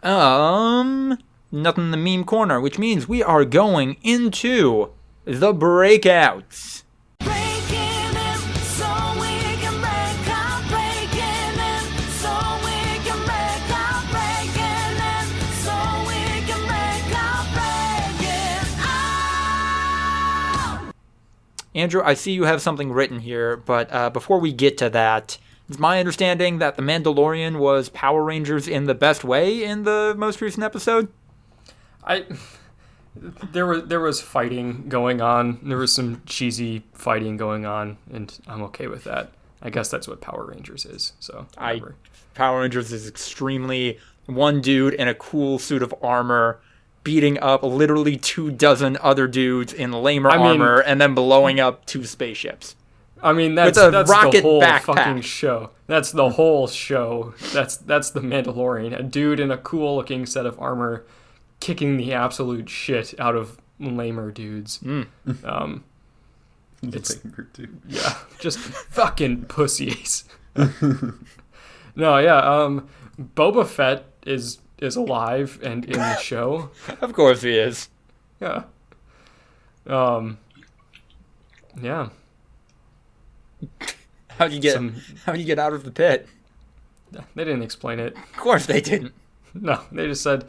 Nothing in the meme corner, which means we are going into the breakouts. Andrew, I see you have something written here, but before we get to that, it's my understanding that The Mandalorian was Power Rangers in the best way in the most recent episode? There was fighting going on. There was some cheesy fighting going on, and I'm okay with that. I guess that's what Power Rangers is. So Power Rangers is extremely one dude in a cool suit of armor beating up literally 24 other dudes in lamer armor and then blowing up 2 spaceships. I mean, that's the whole fucking show. That's the whole show. That's The Mandalorian. A dude in a cool-looking set of armor kicking the absolute shit out of lamer dudes. It's just fucking pussies. No, yeah. Boba Fett is alive and in the show. Of course he is. Yeah. Yeah. How'd you get out of the pit? They didn't explain it. Of course they didn't. No, they just said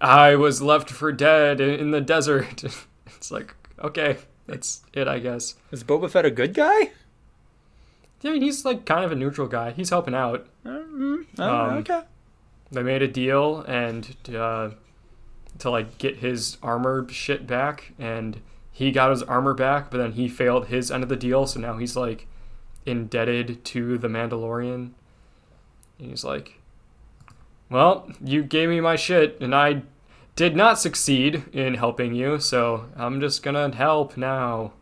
I was left for dead in the desert. It's like, okay, that's it, I guess. Is Boba Fett a good guy? I mean, he's like kind of a neutral guy. He's helping out. Okay. They made a deal and to like get his armor shit back, and he got his armor back, but then he failed his end of the deal, so now he's like indebted to the Mandalorian. And he's like, well, you gave me my shit, and I did not succeed in helping you, so I'm just gonna help now.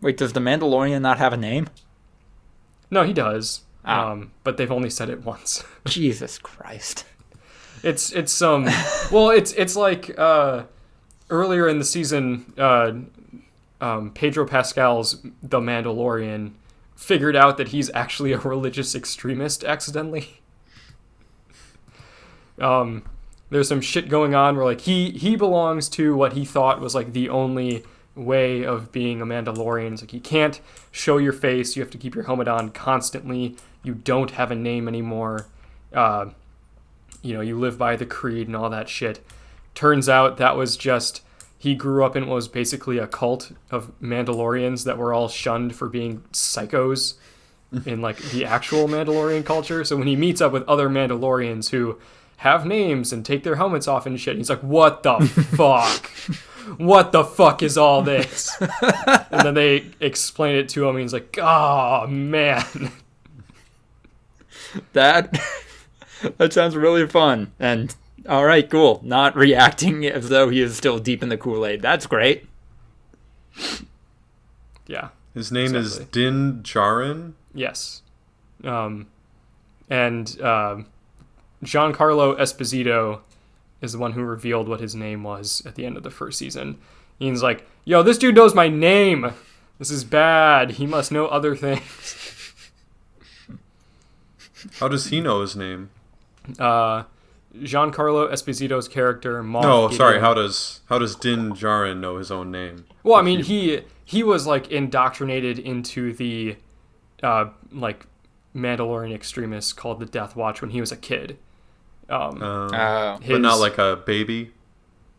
Wait, does the Mandalorian not have a name? No, he does. But they've only said it once. Jesus Christ. It's like earlier in the season, Pedro Pascal's The Mandalorian figured out that he's actually a religious extremist accidentally. There's some shit going on where like he belongs to what he thought was like the only way of being a Mandalorian. It's like you can't show your face, you have to keep your helmet on constantly, you don't have a name anymore, you live by the creed and all that shit. Turns out that was just, he grew up in what was basically a cult of Mandalorians that were all shunned for being psychos in like the actual Mandalorian culture. So when he meets up with other Mandalorians who have names and take their helmets off and shit, he's like, what the fuck? What the fuck is all this? And then they explain it to him and he's like, oh man. That sounds really fun. And all right, cool. Not reacting as though he is still deep in the Kool-Aid. That's great. Yeah. His name is Din Djarin? Yes. And Giancarlo Esposito is the one who revealed what his name was at the end of the first season. He's like, yo, this dude knows my name. This is bad. He must know other things. How does he know his name? Giancarlo Esposito's character, Moff No, Gideon. sorry. How does Din Djarin know his own name? Well, I mean, he was like indoctrinated into the like Mandalorian extremists called the Death Watch when he was a kid. But not like a baby.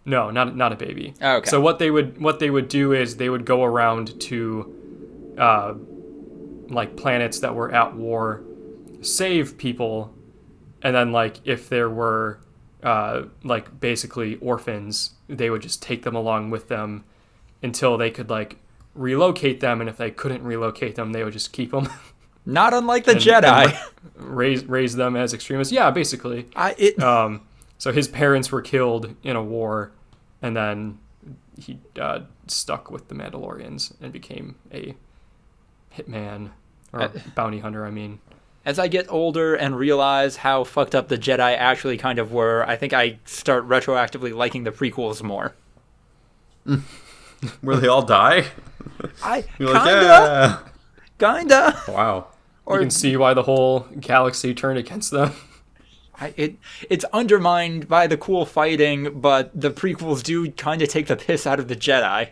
No, not a baby. Oh, okay. So what they would do is they would go around to like planets that were at war, save people, and then like if there were like basically orphans, they would just take them along with them until they could like relocate them, and if they couldn't relocate them, they would just keep them. Not unlike the Jedi. Raise them as extremists. Yeah, basically. So his parents were killed in a war, and then he stuck with the Mandalorians and became a hitman, or bounty hunter, I mean. As I get older and realize how fucked up the Jedi actually kind of were, I think I start retroactively liking the prequels more. Where they all die? You're like, kinda. Wow. You can see why the whole galaxy turned against them. It's undermined by the cool fighting, but the prequels do kind of take the piss out of the Jedi.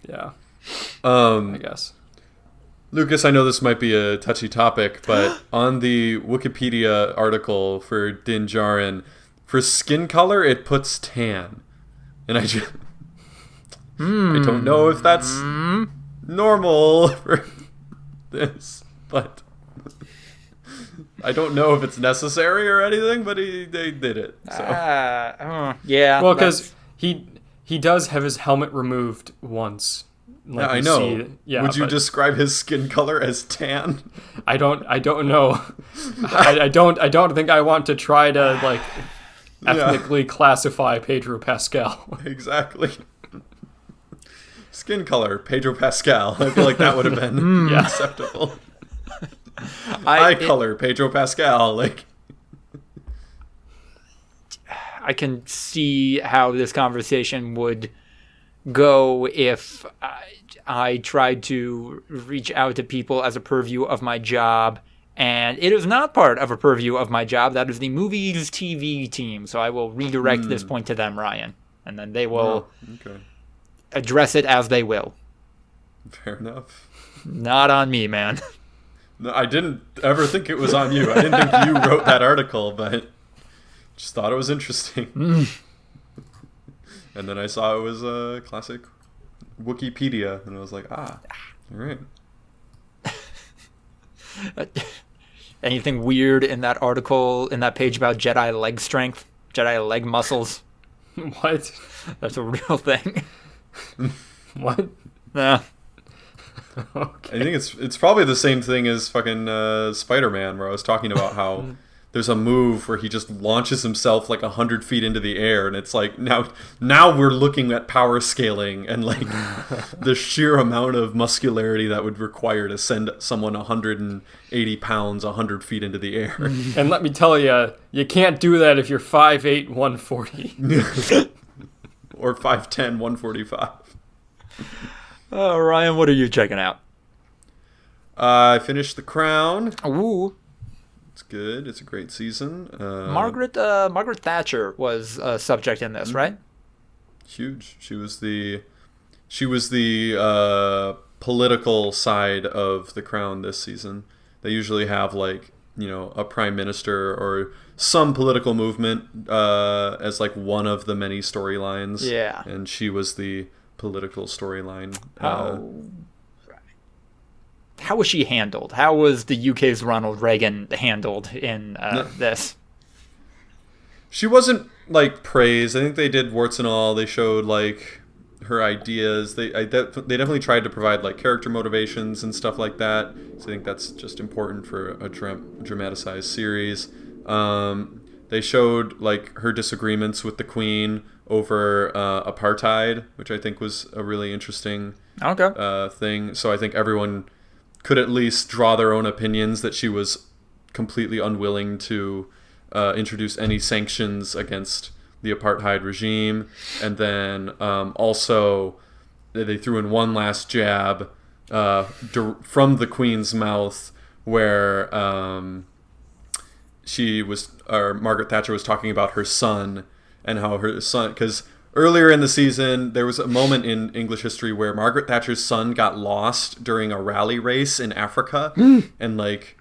Yeah. I guess. Lucas, I know this might be a touchy topic, but on the Wikipedia article for Din Djarin, for skin color, it puts tan. And I just... I don't know if that's normal for this, but... I don't know if it's necessary or anything, but they did it. So. Yeah. Well, because he does have his helmet removed once. Like I know. Would you describe his skin color as tan? I don't know. I don't think I want to try to like ethnically classify Pedro Pascal. Exactly. Skin color, Pedro Pascal. I feel like that would have been acceptable. Eye color, Pedro Pascal. Like, I can see how this conversation would go if I tried to reach out to people as a purview of my job, and it is not part of a purview of my job. That is the movies TV team. So I will redirect this point to them, Ryan, and then they will address it as they will. Fair enough. Not on me, man. No, I didn't ever think it was on you. I didn't think you wrote that article, but Just thought it was interesting. And then I saw it was a classic Wikipedia, and I was like, all right. Anything weird in that article, in that page about Jedi leg strength, Jedi leg muscles? What? That's a real thing. What? Yeah. Okay. I think it's probably the same thing as fucking Spider-Man, where I was talking about how there's a move where he just launches himself like 100 feet into the air, and it's like now we're looking at power scaling and like the sheer amount of muscularity that would require to send someone 180 pounds 100 feet into the air. And let me tell you, you can't do that if you're 5'8", 140. Or 5'10", 145. Ryan, what are you checking out? I finished The Crown. Ooh. It's good. It's a great season. Margaret Thatcher was a subject in this, right? Huge. She was the political side of The Crown this season. They usually have like, you know, a prime minister or some political movement as like one of the many storylines. Yeah. And she was the political storyline. How was she handled? How was the UK's Ronald Reagan handled in this? She wasn't like praised. I think they did warts and all. They showed like her ideas. They definitely tried to provide like character motivations and stuff like that. So I think that's just important for a dramatized series. They showed like her disagreements with the Queen over apartheid, which I think was a really interesting thing. So I think everyone could at least draw their own opinions that she was completely unwilling to introduce any sanctions against the apartheid regime. And then also they threw in one last jab from the Queen's mouth where Margaret Thatcher was talking about her son and how her son, because earlier in the season, there was a moment in English history where Margaret Thatcher's son got lost during a rally race in Africa and like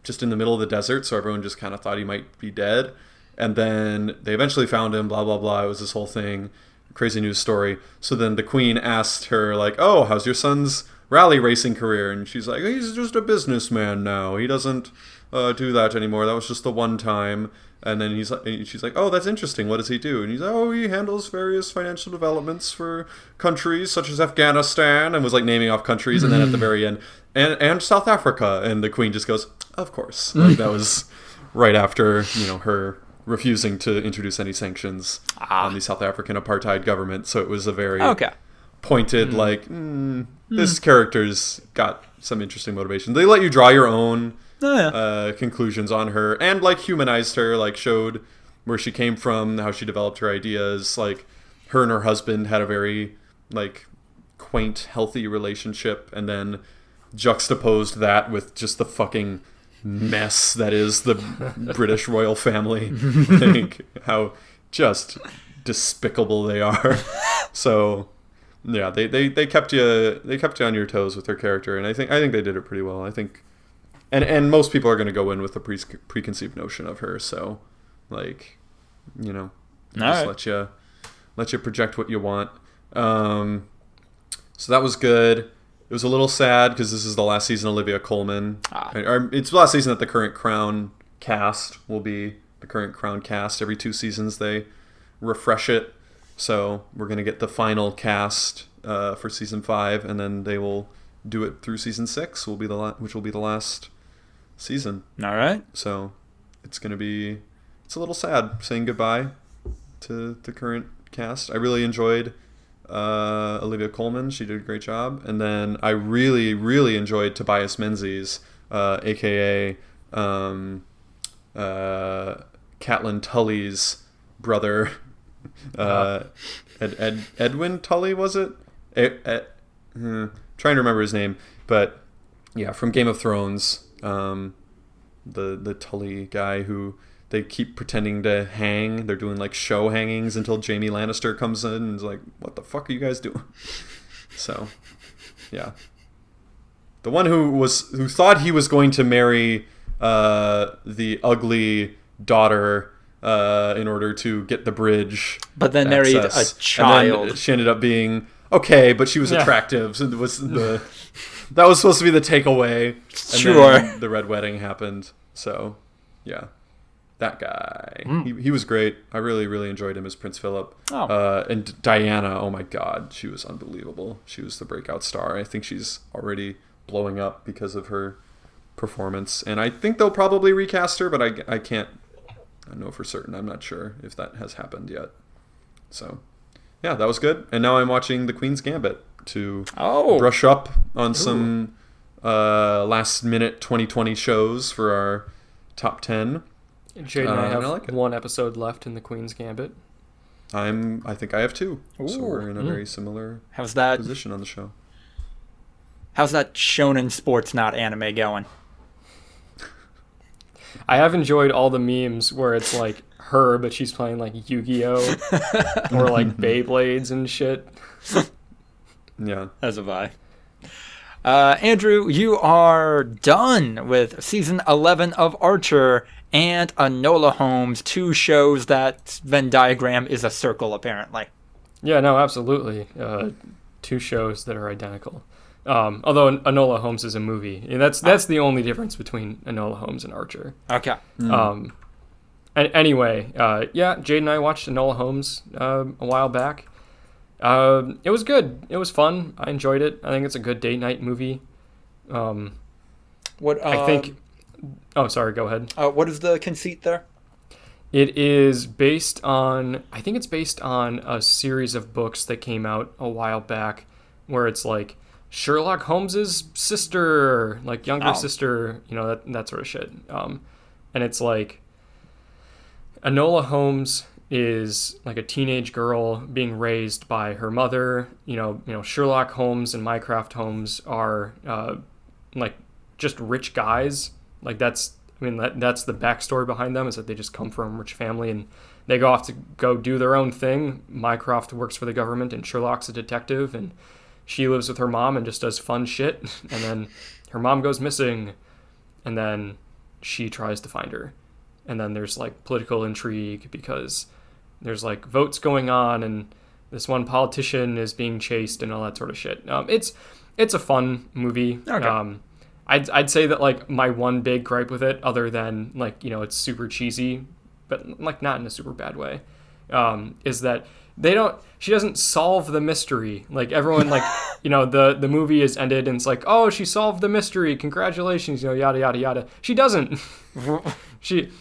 just in the middle of the desert. So everyone just kind of thought he might be dead. And then they eventually found him, blah, blah, blah. It was this whole thing, crazy news story. So then the Queen asked her like, oh, how's your son's rally racing career? And she's like, he's just a businessman now. He doesn't do that anymore. That was just the one time. And then she's like, oh, that's interesting. What does he do? And he's like, oh, he handles various financial developments for countries such as Afghanistan, and was like naming off countries. And then at the very end, and South Africa. And the Queen just goes, of course. Like, that was right after, you know, her refusing to introduce any sanctions on the South African apartheid government. So it was a very pointed, like, this character's got some interesting motivation. They let you draw your own conclusions on her, and like humanized her, like showed where she came from, how she developed her ideas. Like her and her husband had a very like quaint, healthy relationship, and then juxtaposed that with just the fucking mess that is the British royal family. Like how just despicable they are. So yeah, they kept you on your toes with her character, and I think they did it pretty well. I think. And most people are going to go in with a preconceived notion of her, so like, you know, let you project what you want. So that was good. It was a little sad because this is the last season of Olivia Colman. It's the last season that the current Crown cast will be the current Crown cast. Every 2 seasons they refresh it, so we're going to get the final cast for season 5, and then they will do it through season 6. Which will be the last season. All right. So it's a little sad saying goodbye to the current cast. I really enjoyed Olivia Colman. She did a great job. And then I really, really enjoyed Tobias Menzies, a.k.a. Catelyn Tully's brother. Edwin Tully, was it? Trying to remember his name. But yeah, from Game of Thrones, the Tully guy who they keep pretending to hang. They're doing like show hangings until Jaime Lannister comes in and is like, what the fuck are you guys doing? So yeah, the one who thought he was going to marry the ugly daughter in order to get the bridge. But then married a child. And then she ended up being okay, but she was attractive. So that was supposed to be the takeaway. Sure. And then the red wedding happened. So, yeah. That guy. He was great. I really, really enjoyed him as Prince Philip. And Diana, oh my God, she was unbelievable. She was the breakout star. I think she's already blowing up because of her performance. And I think they'll probably recast her, but I can't know for certain. I'm not sure if that has happened yet. So, yeah, that was good. And now I'm watching The Queen's Gambit to brush up on some last-minute 2020 shows for our top 10. Jade and I have one episode left in The Queen's Gambit. I think I have 2. So we're in a very similar position on the show. How's that shonen sports not anime going? I have enjoyed all the memes where it's like her, but she's playing like Yu-Gi-Oh! Or like Beyblades and shit. Yeah. As have I. Andrew, you are done with season 11 of Archer and Enola Holmes, 2 shows that Venn diagram is a circle, apparently. Yeah, no, absolutely. 2 shows that are identical. Although Enola Holmes is a movie. And that's the only difference between Enola Holmes and Archer. Okay. Anyway, Jade and I watched Enola Holmes a while back. It was good. It was fun. I enjoyed it. I think it's a good date night movie. I think... Oh, sorry, go ahead. What is the conceit there? It is based on... I think it's based on a series of books that came out a while back where it's like Sherlock Holmes's sister, like younger sister, that sort of shit. And it's like Enola Holmes is like a teenage girl being raised by her mother. Sherlock Holmes and Mycroft Holmes are like just rich guys. Like that's the backstory behind them, is that they just come from a rich family and they go off to go do their own thing. Mycroft works for the government and Sherlock's a detective, and she lives with her mom and just does fun shit. And then her mom goes missing, and then she tries to find her. And then there's like political intrigue because there's like votes going on and this one politician is being chased and all that sort of shit. It's a fun movie. Okay. I'd say that like my one big gripe with it, other than like, it's super cheesy, but like not in a super bad way, is that she doesn't solve the mystery. Like everyone like, the movie is ended and it's like, oh, she solved the mystery. Congratulations, yada, yada, yada. She doesn't. She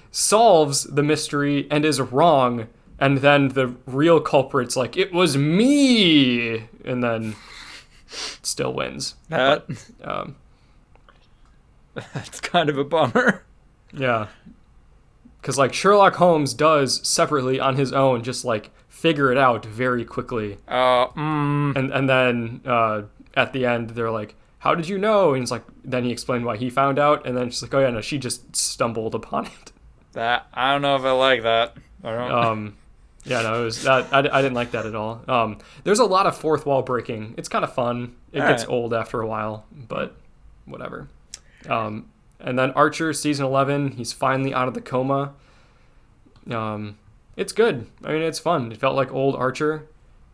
solves the mystery and is wrong. And then the real culprit's like, it was me. And then still wins. That's kind of a bummer. Yeah. Because like Sherlock Holmes does separately on his own, just like figure it out very quickly. And then at the end they're like, how did you know? And it's like, then he explained why he found out, and then she's like, oh yeah, no, she just stumbled upon it. That I don't know if I like that. I don't. Yeah, no, it was that. I didn't like that at all. There's a lot of fourth wall breaking. It's kind of fun. It gets old after a while, but whatever. And then Archer season 11, he's finally out of the coma. It's good. I mean, it's fun. It felt like old Archer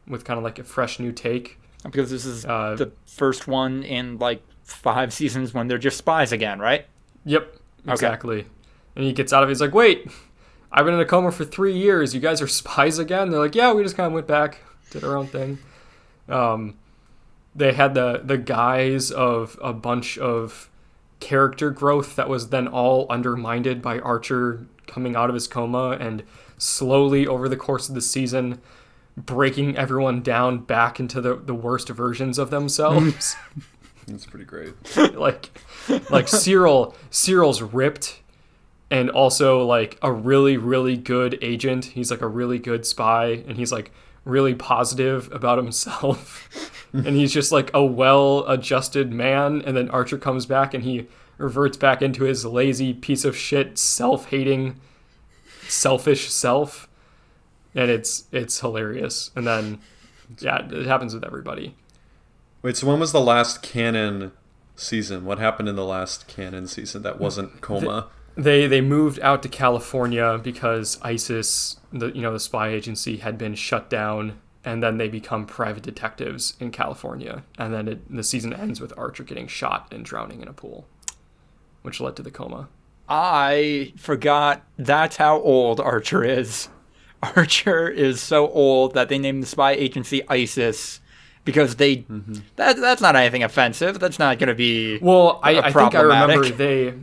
with kind of like a fresh new take. Because this is the first one in like 5 seasons when they're just spies again, right? Yep, exactly. Okay. And he gets out of it. He's like, wait, I've been in a coma for 3 years. You guys are spies again? They're like, yeah, we just kind of went back, did our own thing. They had the guise of a bunch of character growth that was then all undermined by Archer coming out of his coma and slowly over the course of the season breaking everyone down back into the worst versions of themselves. That's pretty great. like Cyril's ripped and also like a really, really good agent. He's like a really good spy, and he's like really positive about himself. And he's just like a well-adjusted man, and then Archer comes back and he reverts back into his lazy piece of shit, self-hating, selfish self. And it's hilarious. And then, yeah, it happens with everybody. Wait, so when was the last canon season? What happened in the last canon season that wasn't coma? They moved out to California because ISIS, the spy agency, had been shut down, and then they become private detectives in California, and then the season ends with Archer getting shot and drowning in a pool, which led to the coma. I forgot that's how old Archer is. Archer is so old that they named the spy agency ISIS because they that's not anything offensive. That's not going to be I think I remember they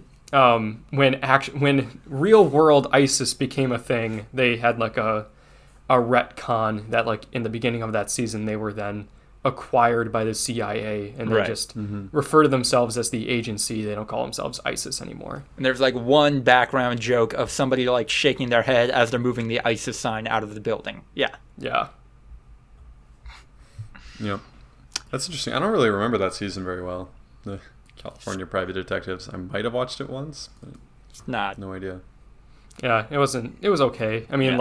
when real world ISIS became a thing, they had like a retcon that like in the beginning of that season they were then acquired by the CIA, and they just refer to themselves as the agency. They don't call themselves ISIS anymore. And there's like one background joke of somebody like shaking their head as they're moving the ISIS sign out of the building. Yeah. Yep. That's interesting. I don't really remember that season very well. The California Private Detectives. I might have watched it once, but not. No idea. Yeah, it was okay. I mean,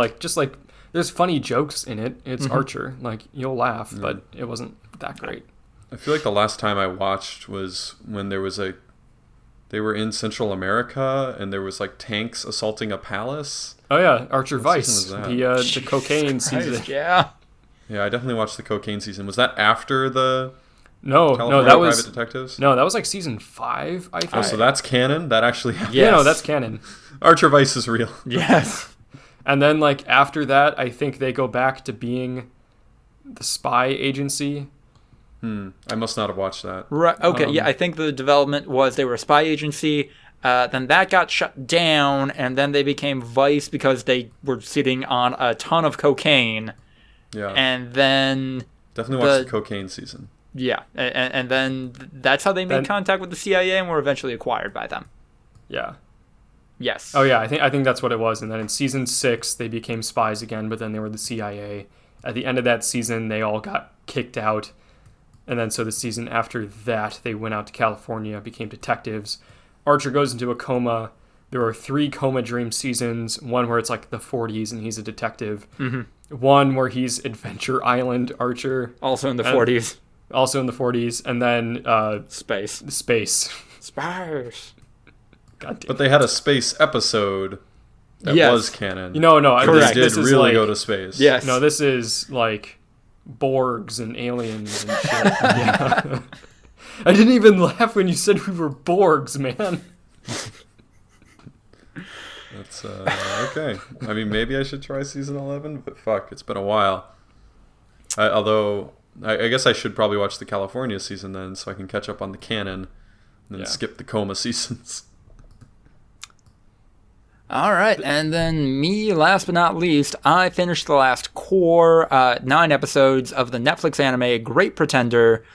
there's funny jokes in it. It's Archer. Like, you'll laugh, but it wasn't that great. I feel like the last time I watched was when they were in Central America and there was like tanks assaulting a palace. Oh yeah, Archer Vice, the cocaine season. Yeah. Yeah, I definitely watched the cocaine season. Was that after the No, that was Private Detectives? No, that was like season 5, I think. Oh, so that's canon? That actually happened? Yeah, no, that's canon. Archer Vice is real. Yes. And then like after that, I think they go back to being the spy agency. I must not have watched that. Right. Okay. Yeah, I think the development was they were a spy agency. Then that got shut down, and then they became Vice because they were sitting on a ton of cocaine. Yeah. And then definitely watched the cocaine season. Yeah, and then that's how they made contact with the CIA and were eventually acquired by them. Yeah. Yes. Oh yeah, I think that's what it was. And then in season 6, they became spies again, but then they were the CIA. At the end of that season, they all got kicked out. And then so the season after that, they went out to California, became detectives. Archer goes into a coma. There are 3 coma dream seasons. One where it's like the 40s and he's a detective. One where he's Adventure Island Archer. Also in the 40s. Also in the 40s. And then Space. God damn. But they had a space episode that was canon. No, correct. They did really go to space. Yes. No, this is like Borgs and aliens and shit. Yeah. I didn't even laugh when you said we were Borgs, man. That's okay. I mean, maybe I should try season 11, but fuck, it's been a while. Although, I guess I should probably watch the California season then, so I can catch up on the canon, and then skip the coma seasons. All right, and then me, last but not least, I finished the last core 9 episodes of the Netflix anime Great Pretender,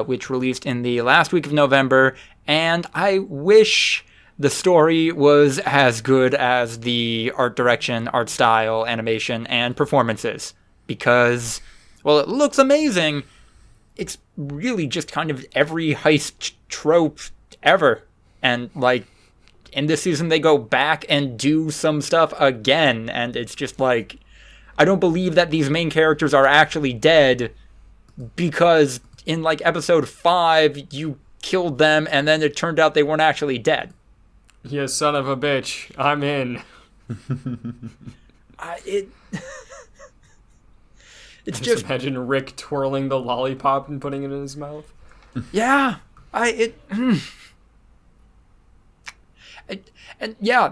which released in the last week of November, and I wish the story was as good as the art direction, art style, animation, and performances, because, well, it looks amazing. It's really just kind of every heist trope ever, and, like, in this season, they go back and do some stuff again, and it's just like, I don't believe that these main characters are actually dead, because in, like, episode 5, you killed them, and then it turned out they weren't actually dead. You son of a bitch, I'm in. It's just imagine Rick twirling the lollipop and putting it in his mouth. Yeah,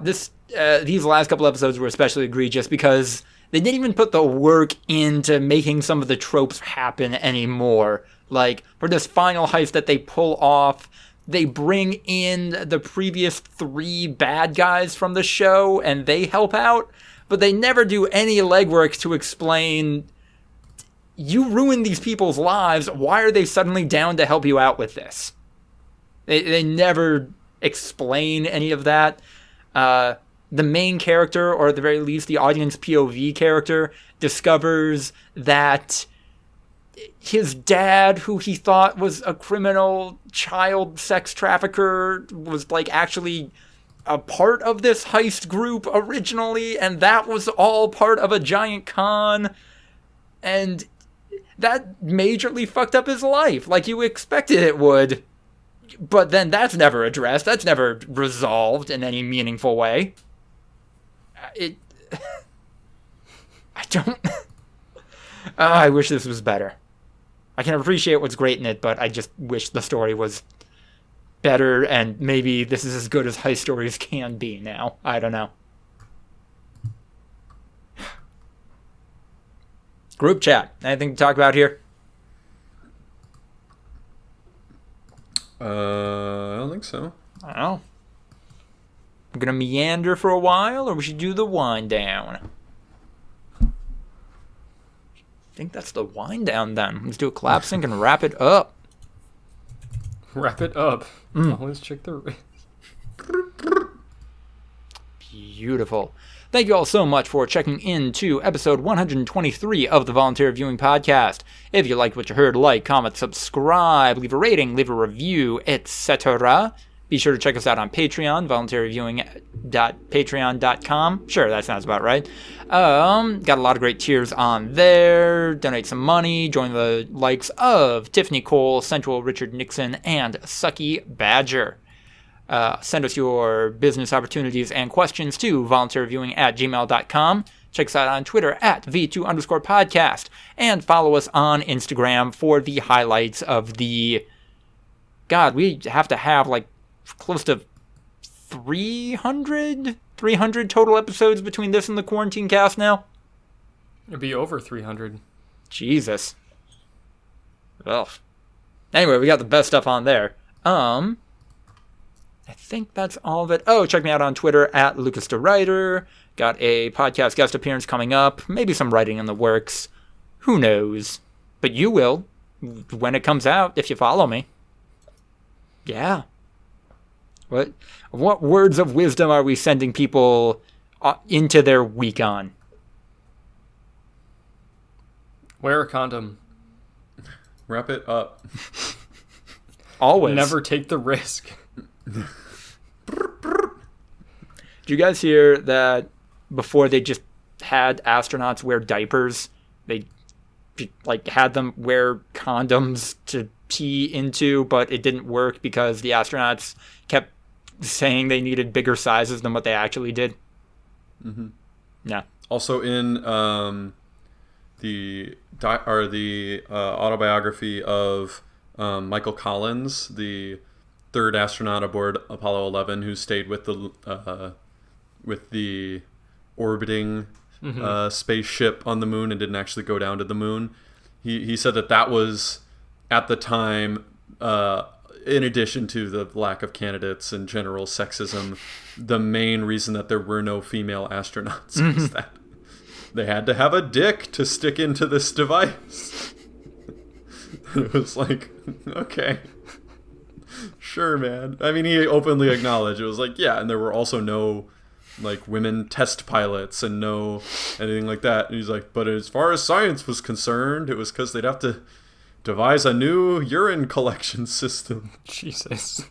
these last couple episodes were especially egregious because they didn't even put the work into making some of the tropes happen anymore. Like, for this final heist that they pull off, they bring in the previous 3 bad guys from the show and they help out, but they never do any legwork to explain, you ruined these people's lives, why are they suddenly down to help you out with this? They never explain any of that. The main character, or at the very least the audience POV character, discovers that his dad, who he thought was a criminal child sex trafficker, was like actually a part of this heist group originally, and that was all part of a giant con, and that majorly fucked up his life, like you expected it would. But then that's never addressed. That's never resolved in any meaningful way. I don't... I wish this was better. I can appreciate what's great in it, but I just wish the story was better, and maybe this is as good as heist stories can be now. I don't know. Group chat. Anything to talk about here? I don't think so. I don't know. I'm gonna meander for a while, or we should do the wind down. I think that's the wind down then. Let's do a clap sync and wrap it up. Wrap it up. Always check the wrist. Beautiful. Thank you all so much for checking in to episode 123 of the Voluntary Viewing Podcast. If you liked what you heard, like, comment, subscribe, leave a rating, leave a review, etc. Be sure to check us out on Patreon, voluntaryviewing.patreon.com. Sure, that sounds about right. Got a lot of great tiers on there. Donate some money. Join the likes of Tiffany Cole, Sensual Richard Nixon, and Sucky Badger. Send us your business opportunities and questions to voluntaryviewing@gmail.com. Check us out on Twitter @V2_podcast. And follow us on Instagram for the highlights of the... God, we have to have like close to 300 total episodes between this and the quarantine cast now. It'd be over 300. Jesus. Well. Anyway, we got the best stuff on there. I think that's all of it. Oh, check me out on Twitter @LucasTheWriter. Got a podcast guest appearance coming up. Maybe some writing in the works. Who knows? But you will when it comes out if you follow me. Yeah. What words of wisdom are we sending people into their week on? Wear a condom. Wrap it up. Always. Never take the risk. Did you guys hear that before they just had astronauts wear diapers, they like had them wear condoms to pee into, but it didn't work because the astronauts kept saying they needed bigger sizes than what they actually did? Mm-hmm. Yeah. Also in the autobiography of Michael Collins, the third astronaut aboard Apollo 11, who stayed with the orbiting spaceship on the moon and didn't actually go down to the moon. He said that was at the time, in addition to the lack of candidates and general sexism, the main reason that there were no female astronauts is that they had to have a dick to stick into this device. It was like, okay. Sure, man. I mean, he openly acknowledged it was like, yeah, and there were also no like women test pilots and no anything like that. And he's like, but as far as science was concerned, it was because they'd have to devise a new urine collection system. Jesus.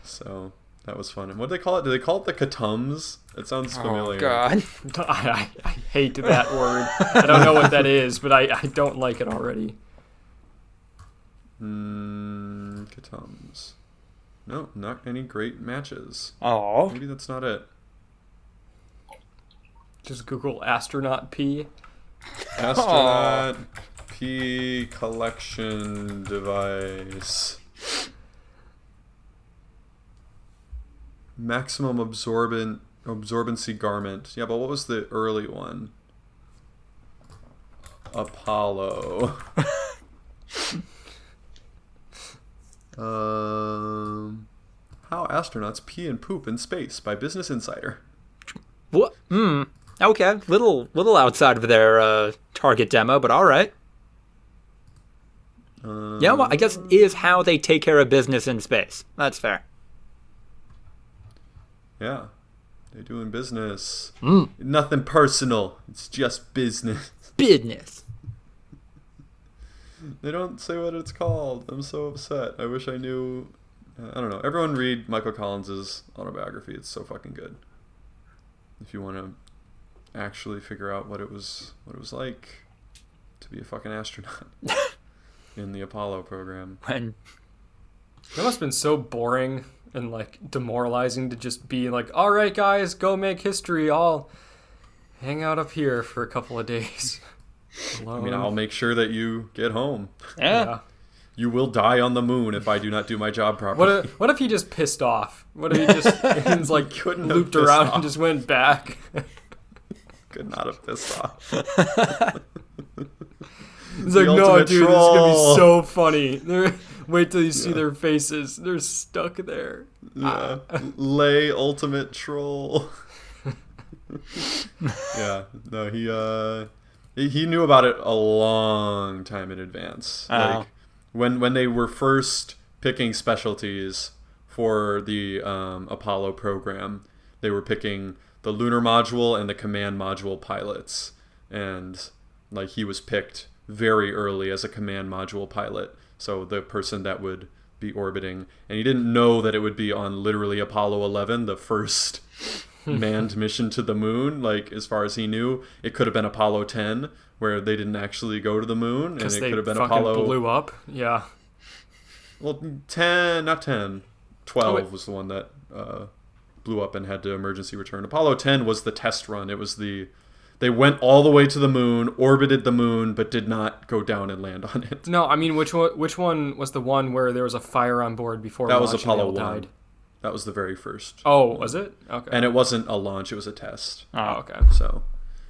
So that was fun. And what do they call it? Do they call it the Katums? It sounds familiar. Oh, God. I hate that word. I don't know what that is, but I don't like it already. Katums. No, not any great matches. Oh. Maybe that's not it. Just Google astronaut pee. Astronaut pee collection device. Maximum absorbency garment. Yeah, but what was the early one? Apollo. How astronauts pee and poop in space by Business Insider. What? Okay. Little outside of their target demo, but all right. Yeah, well, I guess is how they take care of business in space. That's fair. Yeah. They're doing business. Nothing personal. It's just business. Business. They don't say what it's called. I'm so upset. I wish I knew. I don't know. Everyone read Michael Collins' autobiography. It's so fucking good. If you want to actually figure out what it was to be a fucking astronaut in the Apollo program. When It must have been so boring and like demoralizing to just be like, all right, guys, go make history. I'll hang out up here for a couple of days. I mean, I'll make sure that you get home. Yeah. You will die on the moon if I do not do my job properly. What if he just pissed off? What if he just like Couldn't looped have around pissed and just went back? Could not have pissed off. He's like, no, dude, this is gonna be so funny. Wait till you see their faces. They're stuck there. Yeah. Lay ultimate troll. Yeah. No, he knew about it a long time in advance. Like when they were first picking specialties for the Apollo program, they were picking the lunar module and the command module pilots, and like he was picked very early as a command module pilot, so the person that would be orbiting, and he didn't know that it would be on literally Apollo 11, the first manned mission to the moon. Like, as far as he knew, it could have been Apollo 10, where they didn't actually go to the moon, and it could have been Apollo blew up. Yeah. Well, 10, not 10. 12 was the one that blew up and had to emergency return. Apollo 10 was the test run. It was they went all the way to the moon, orbited the moon, but did not go down and land on it. No, I mean, which one was the one where there was a fire on board before that launch was Apollo and they all 1. died? That was the very first. Oh, was it? Okay. And it wasn't a launch, it was a test. Oh, okay. So,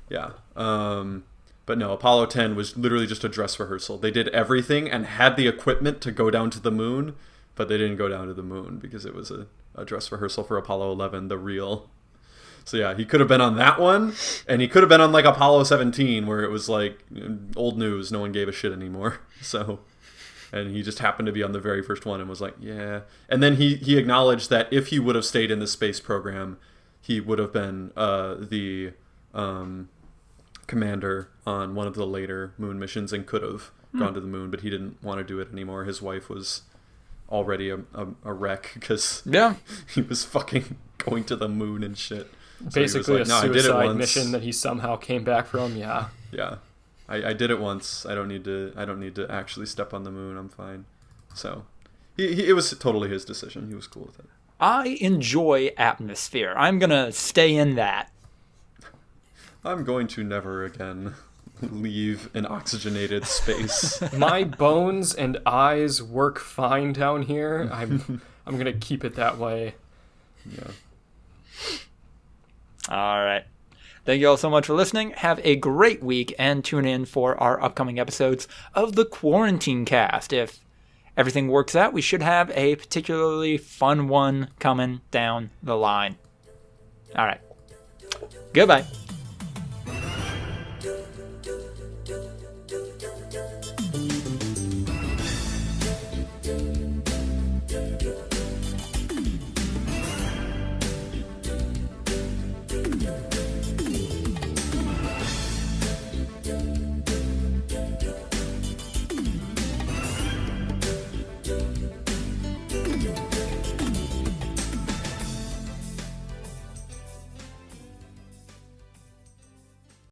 yeah. But no, Apollo 10 was literally just a dress rehearsal. They did everything and had the equipment to go down to the moon, but they didn't go down to the moon because it was a dress rehearsal for Apollo 11, the real. So yeah, he could have been on that one, and he could have been on like Apollo 17, where it was like old news, no one gave a shit anymore. So, and he just happened to be on the very first one and was like, yeah. And then he acknowledged that if he would have stayed in the space program, he would have been the commander on one of the later moon missions and could have gone to the moon, but he didn't want to do it anymore. His wife was already a wreck because he was fucking going to the moon and shit. So basically like, a suicide mission that he somehow came back from. Yeah. I did it once. I don't need to actually step on the moon. I'm fine. So it was totally his decision. He was cool with it. I enjoy atmosphere. I'm gonna stay in that. I'm going to never again leave an oxygenated space. My bones and eyes work fine down here. I'm gonna keep it that way. Yeah. All right. Thank you all so much for listening. Have a great week and tune in for our upcoming episodes of the Quarantine Cast. If everything works out, we should have a particularly fun one coming down the line. All right. Goodbye.